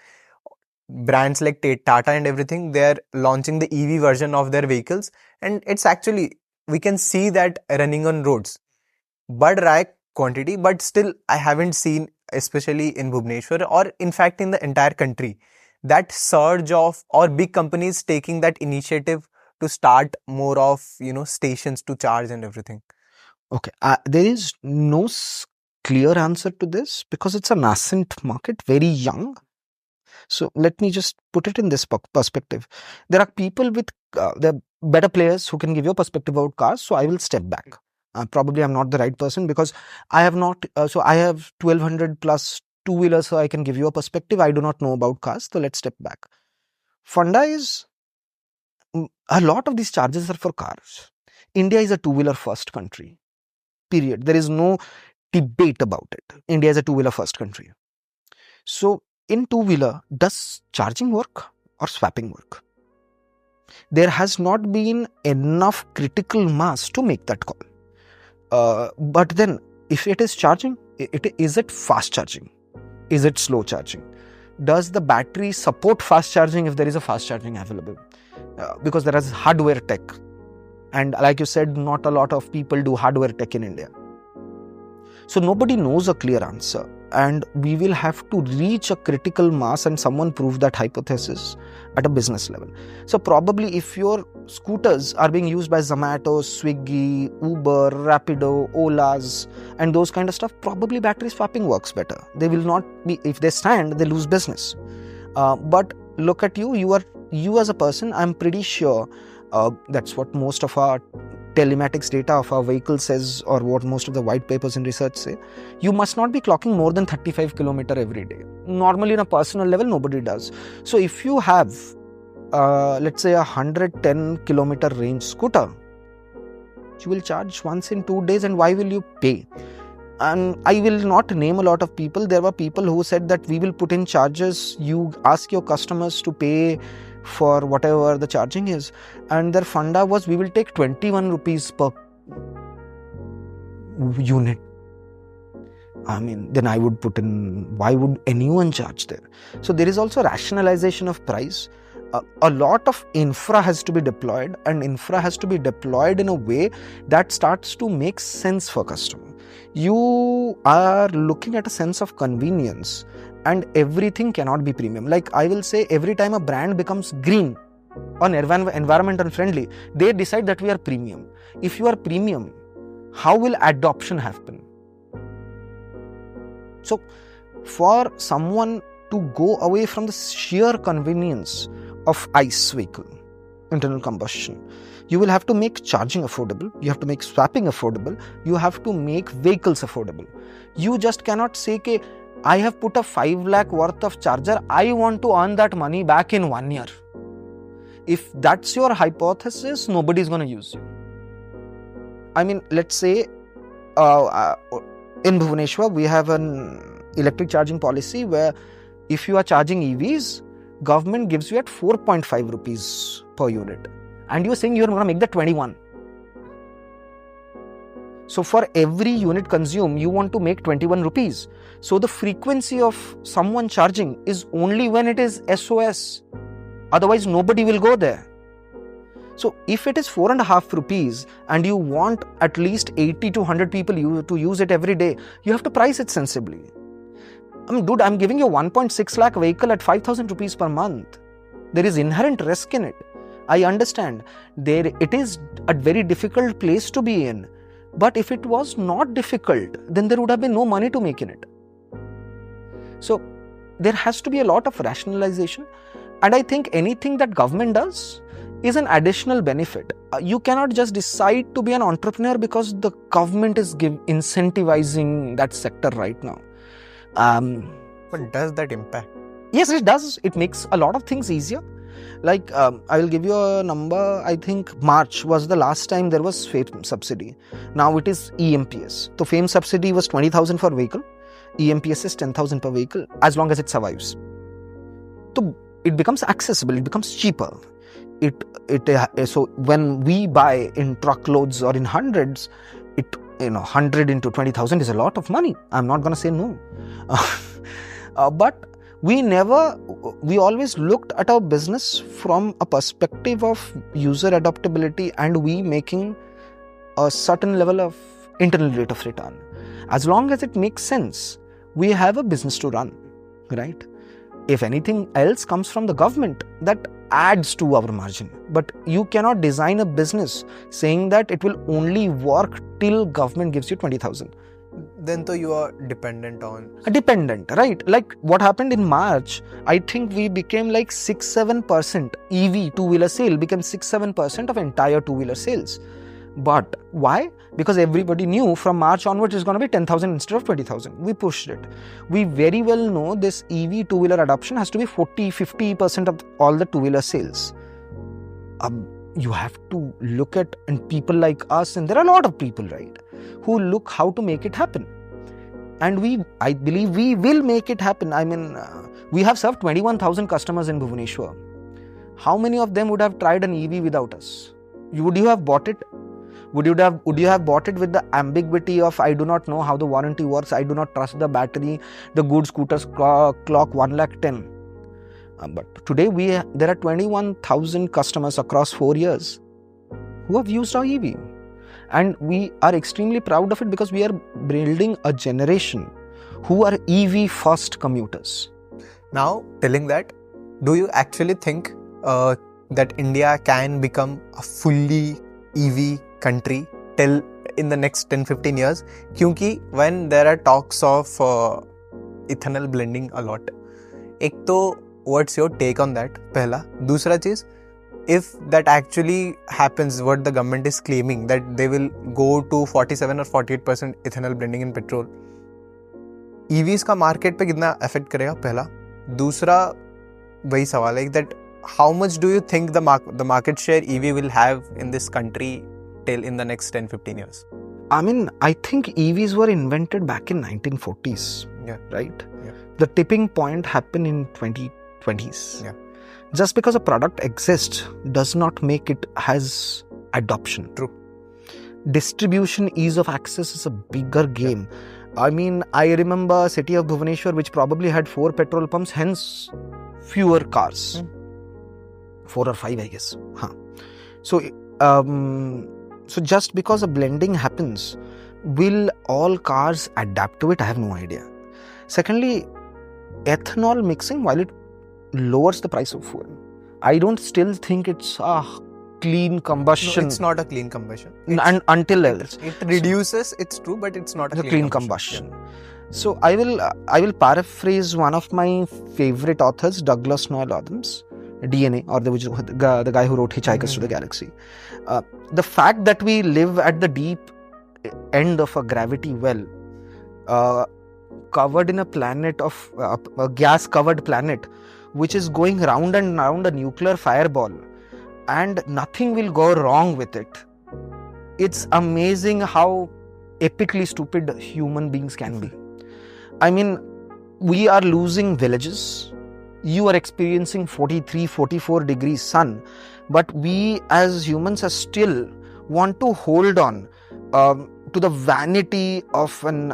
brands like Tata and everything, they are launching the EV version of their vehicles, and it's actually, we can see that running on roads. बढ़ रहा है quantity, but still I haven't seen, especially in Bhubaneswar or in fact in the entire country, that surge of or big companies taking that initiative to start more of stations to charge and everything. Okay, there is no clear answer to this because it's a nascent market, very young. So let me just put it in this perspective. There are people with there are better players who can give you a perspective about cars. So I will step back. Probably I'm not the right person because I have not. So I have 1200 plus two-wheelers, so I can give you a perspective. I do not know about cars, so let's step back. Funda is, a lot of these charges are for cars. India is a two-wheeler first country. Period. There is no debate about it. India is a two-wheeler first country. So in two-wheeler, does charging work or swapping work? There has not been enough critical mass to make that call. But then, if it is charging, is it fast charging? Is it slow charging? Does the battery support fast charging if there is a fast charging available? Because there is hardware tech. And like you said, not a lot of people do hardware tech in India. So nobody knows a clear answer, and we will have to reach a critical mass and someone prove that hypothesis at a business level. So probably if your scooters are being used by Zomato, Swiggy, Uber, Rapido, Olas and those kind of stuff, probably battery swapping works better. They will not be, if they stand, they lose business. But look at you as a person, I'm pretty sure that's what most of our telematics data of our vehicle says, or what most of the white papers in research say. You must not be clocking more than 35 km every day. Normally on a personal level, nobody does. So if you have, let's say a 110 km range scooter, you will charge once in 2 days, and why will you pay? And I will not name a lot of people. There were people who said that we will put in charges, you ask your customers to pay for whatever the charging is, and their funda was, we will take 21 rupees per unit. I mean, then I would put in, why would anyone charge there? So there is also rationalization of price. A lot of infra has to be deployed, and infra has to be deployed in a way that starts to make sense for customer. You are looking at a sense of convenience, and everything cannot be premium. Like I will say, every time a brand becomes green or environmental friendly, they decide that we are premium. If you are premium, how will adoption happen? So for someone to go away from the sheer convenience of ICE vehicle, internal combustion, you will have to make charging affordable, you have to make swapping affordable, you have to make vehicles affordable. You just cannot say, okay, I have put a 5 lakh worth of charger, I want to earn that money back in 1 year. If that's your hypothesis, nobody is going to use you. I mean, let's say in Bhubaneswar, we have an electric charging policy where if you are charging EVs, government gives you at 4.5 rupees per unit. And you are saying you are going to make that 21. So for every unit consumed, you want to make 21 rupees. So the frequency of someone charging is only when it is SOS. Otherwise, nobody will go there. So if it is 4.5 rupees and you want at least 80 to 100 people to use it every day, you have to price it sensibly. I mean, dude, I'm giving you a 1.6 lakh vehicle at 5,000 rupees per month. There is inherent risk in it. I understand. It is a very difficult place to be in. But if it was not difficult, then there would have been no money to make in it. So there has to be a lot of rationalization. And I think anything that government does is an additional benefit. You cannot just decide to be an entrepreneur because the government is incentivizing that sector right now. But does that impact? Yes, it does. It makes a lot of things easier. Like, I will give you a number. I think March was the last time there was FAME subsidy. Now it is EMPS. So FAME subsidy was 20,000 for vehicle. EMPS is 10,000 per vehicle as long as it survives. So it becomes accessible. It becomes cheaper. So when we buy in truckloads or in hundreds, 100 into 20,000 is a lot of money. I'm not going to say no. But we always looked at our business from a perspective of user adaptability and we making a certain level of internal rate of return. As long as it makes sense, we have a business to run, right? If anything else comes from the government, that adds to our margin. But you cannot design a business saying that it will only work till government gives you 20,000. Then though you are dependent on... Dependent, right? Like what happened in March, I think we became like 6-7% EV two-wheeler sale became 6-7% of entire two-wheeler sales. But why? Because everybody knew from March onwards it's going to be 10,000 instead of 20,000. We pushed it. We very well know this EV two-wheeler adoption has to be 40-50% of all the two-wheeler sales. You have to look at, and people like us, and there are a lot of people, right, who look how to make it happen. And I believe we will make it happen. I mean, we have served 21,000 customers in Bhubaneswar. How many of them would have tried an EV without us? Would you have bought it? Would you have bought it with the ambiguity of I do not know how the warranty works, I do not trust the battery, the good scooters clock 1,10,000. But today there are 21,000 customers across 4 years who have used our EV. And we are extremely proud of it because we are building a generation who are EV first commuters. Now, telling that, do you actually think that India can become a fully EV country till in the next 10-15 years? Kyunki when there are talks of ethanol blending a lot, ek to what's your take on that? Pehla. Dusra cheez, if that actually happens, what the government is claiming, that they will go to 47 or 48% ethanol blending in petrol, EVs का market पे कितना affect करेगा? पहला. दूसरा वही सवाल है that how much do you think the market share EV will have in this country till in the next 10-15 years? I mean, I think EVs were invented back in 1940s, right? Yeah. The tipping point happened in 2020s. Yeah. Just because a product exists does not make it has adoption. True. Distribution, ease of access is a bigger game. Yeah. I mean, I remember city of Bhubaneswar, which probably had 4 petrol pumps, hence fewer cars. 4 or 5, I guess. So just because a blending happens, will all cars adapt to it? I have no idea. Secondly, ethanol mixing, while it lowers the price of fuel, I don't still think it's a clean combustion. No, it's not a clean combustion. And until else. It reduces, it's true, but it's not a clean combustion. Yeah. So I will paraphrase one of my favorite authors, Douglas Noel Adams, DNA, or the guy who wrote Hitchhikers to the Galaxy. The fact that we live at the deep end of a gravity well, covered in a planet of a gas-covered planet, which is going round and round a nuclear fireball, and nothing will go wrong with it. It's amazing how epically stupid human beings can be. I mean, we are losing villages. You are experiencing 43, 44 degrees sun, but we as humans are still want to hold on to the vanity of an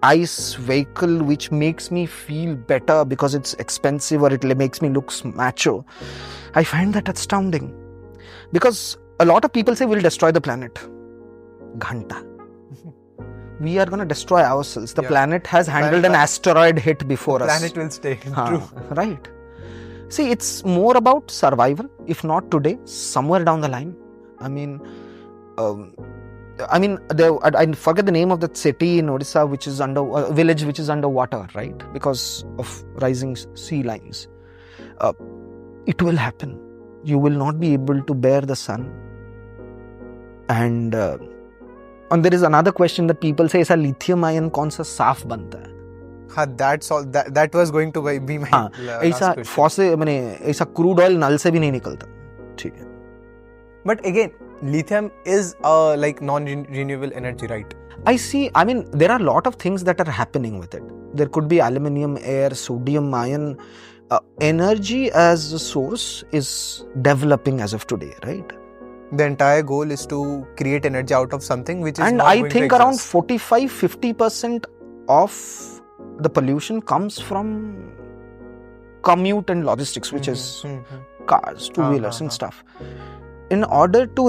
ICE vehicle which makes me feel better because it's expensive or it makes me look macho. I find that astounding because a lot of people say we'll destroy the planet. Ghanta. We are going to destroy ourselves. The planet has handled an asteroid hit before us. The planet will stay. True. Right. See, it's more about survival, if not today, somewhere down the line. I forget the name of that city in Odisha, which is village which is underwater, right? Because of rising sea lines. It will happen. You will not be able to bear the sun. And there is another question that people say, "Is lithium ion kaun sa saaf banta hai?" That's all. That was going to be my last question. ऐसा crude oil नल से भी नहीं निकलता. ठीक है. But again, lithium is like non-renewable energy, right? I mean, there are a lot of things that are happening with it. There could be aluminium, air, sodium ion. Energy as a source is developing as of today, right? The entire goal is to create energy out of something which is and not I going think to around exist. 45-50% of the pollution comes from commute and logistics, which is cars, two-wheelers and stuff. In order to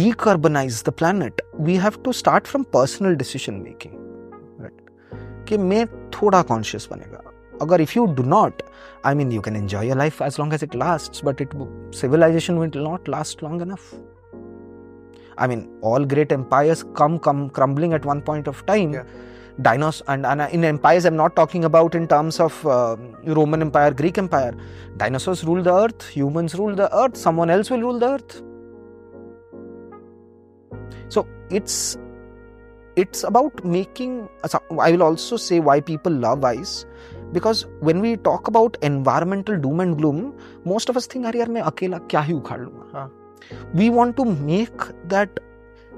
decarbonize the planet, we have to start from personal decision making. Right? कि मैं थोड़ा conscious बनेगा. Agar if you do not, I mean, you can enjoy your life as long as it lasts, but civilization will not last long enough. I mean, all great empires come crumbling at one point of time. Yeah. Dinosaurs and in empires, I'm not talking about in terms of Roman Empire, Greek Empire. Dinosaurs rule the earth, humans rule the earth, someone else will rule the earth. So it's about making. I will also say why people love ICE. Because when we talk about environmental doom and gloom, most of us think, "Yaar, मैं अकेला क्या ही उखाड़ लूँगा." We want to make that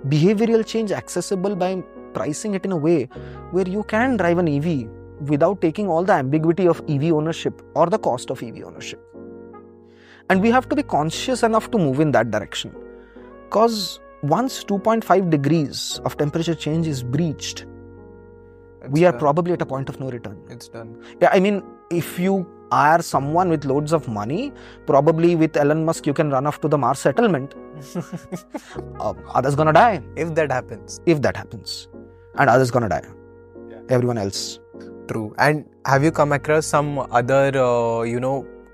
behavioral change accessible by pricing it in a way where you can drive an EV without taking all the ambiguity of EV ownership or the cost of EV ownership. And we have to be conscious enough to move in that direction. Because once 2.5 degrees of temperature change is breached, we are probably at a point of no return. It's done. Yeah, I mean, if you are someone with loads of money, probably with Elon Musk, you can run off to the Mars settlement. Others gonna die. If that happens. And others gonna die. Everyone else. True. And have you come across some other,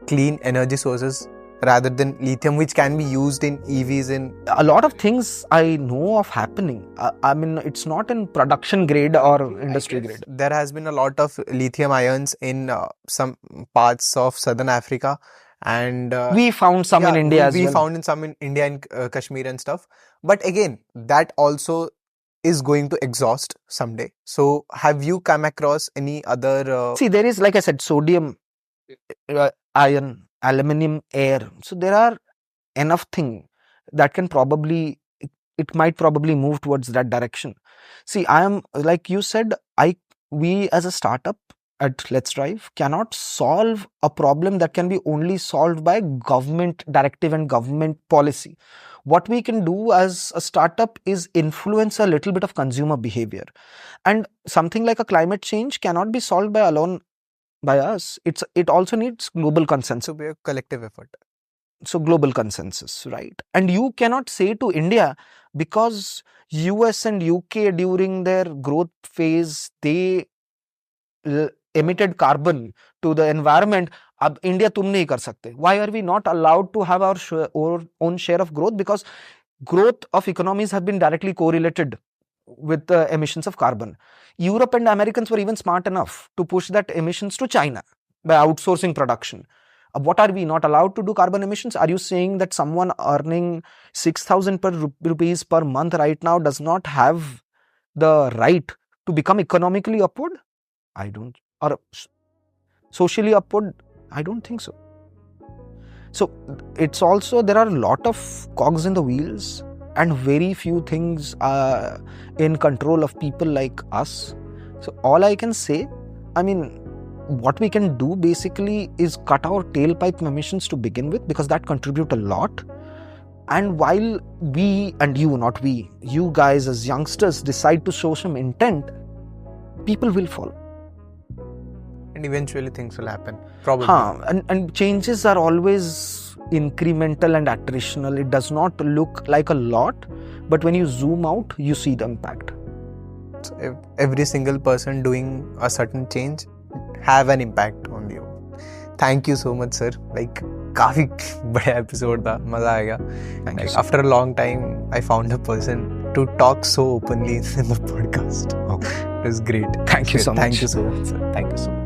clean energy sources rather than lithium, which can be used in EVs? A lot of things I know of happening. I mean, it's not in production grade or industry grade. There has been a lot of lithium ions in some parts of southern Africa, and we found some in India as well. We found in some in India and Kashmir and stuff. But again, that also is going to exhaust someday. So have you come across any other? See, there is, like I said, sodium, iron, aluminum, air. So there are enough things that can probably, it might probably move towards that direction. See, I am, like you said, we as a startup at Let's Drive cannot solve a problem that can be only solved by government directive and government policy. What we can do as a startup is influence a little bit of consumer behavior. And something like a climate change cannot be solved by us. It also needs global consensus. To be a collective effort. So global consensus, right? And you cannot say to India, because US and UK during their growth phase, they emitted carbon to the environment. Ab India tum nahi kar sakte. Why are we not allowed to have our own share of growth? Because growth of economies have been directly correlated with the emissions of carbon. Europe and Americans were even smart enough to push that emissions to China by outsourcing production. What are we not allowed to do carbon emissions? Are you saying that someone earning 6,000 rupees per month right now does not have the right to become economically upward? I don't. Or socially upward? I don't think so. So it's also, there are a lot of cogs in the wheels and very few things are in control of people like us. So all I can say, I mean, what we can do basically is cut our tailpipe emissions to begin with, because that contribute a lot. And while we, and you, not we, you guys as youngsters decide to show some intent, people will follow. And eventually things will happen, probably. And changes are always incremental and attritional. It does not look like a lot, but when you zoom out, you see the impact. So if every single person doing a certain change have an impact on you. Thank you so much, sir. Like, काफी बड़ा episode था, मजा आएगा. Like, after a long time, I found a person to talk so openly in the podcast. Okay. It was great. Thank you so much. Thank you so much, sir. Thank you so much.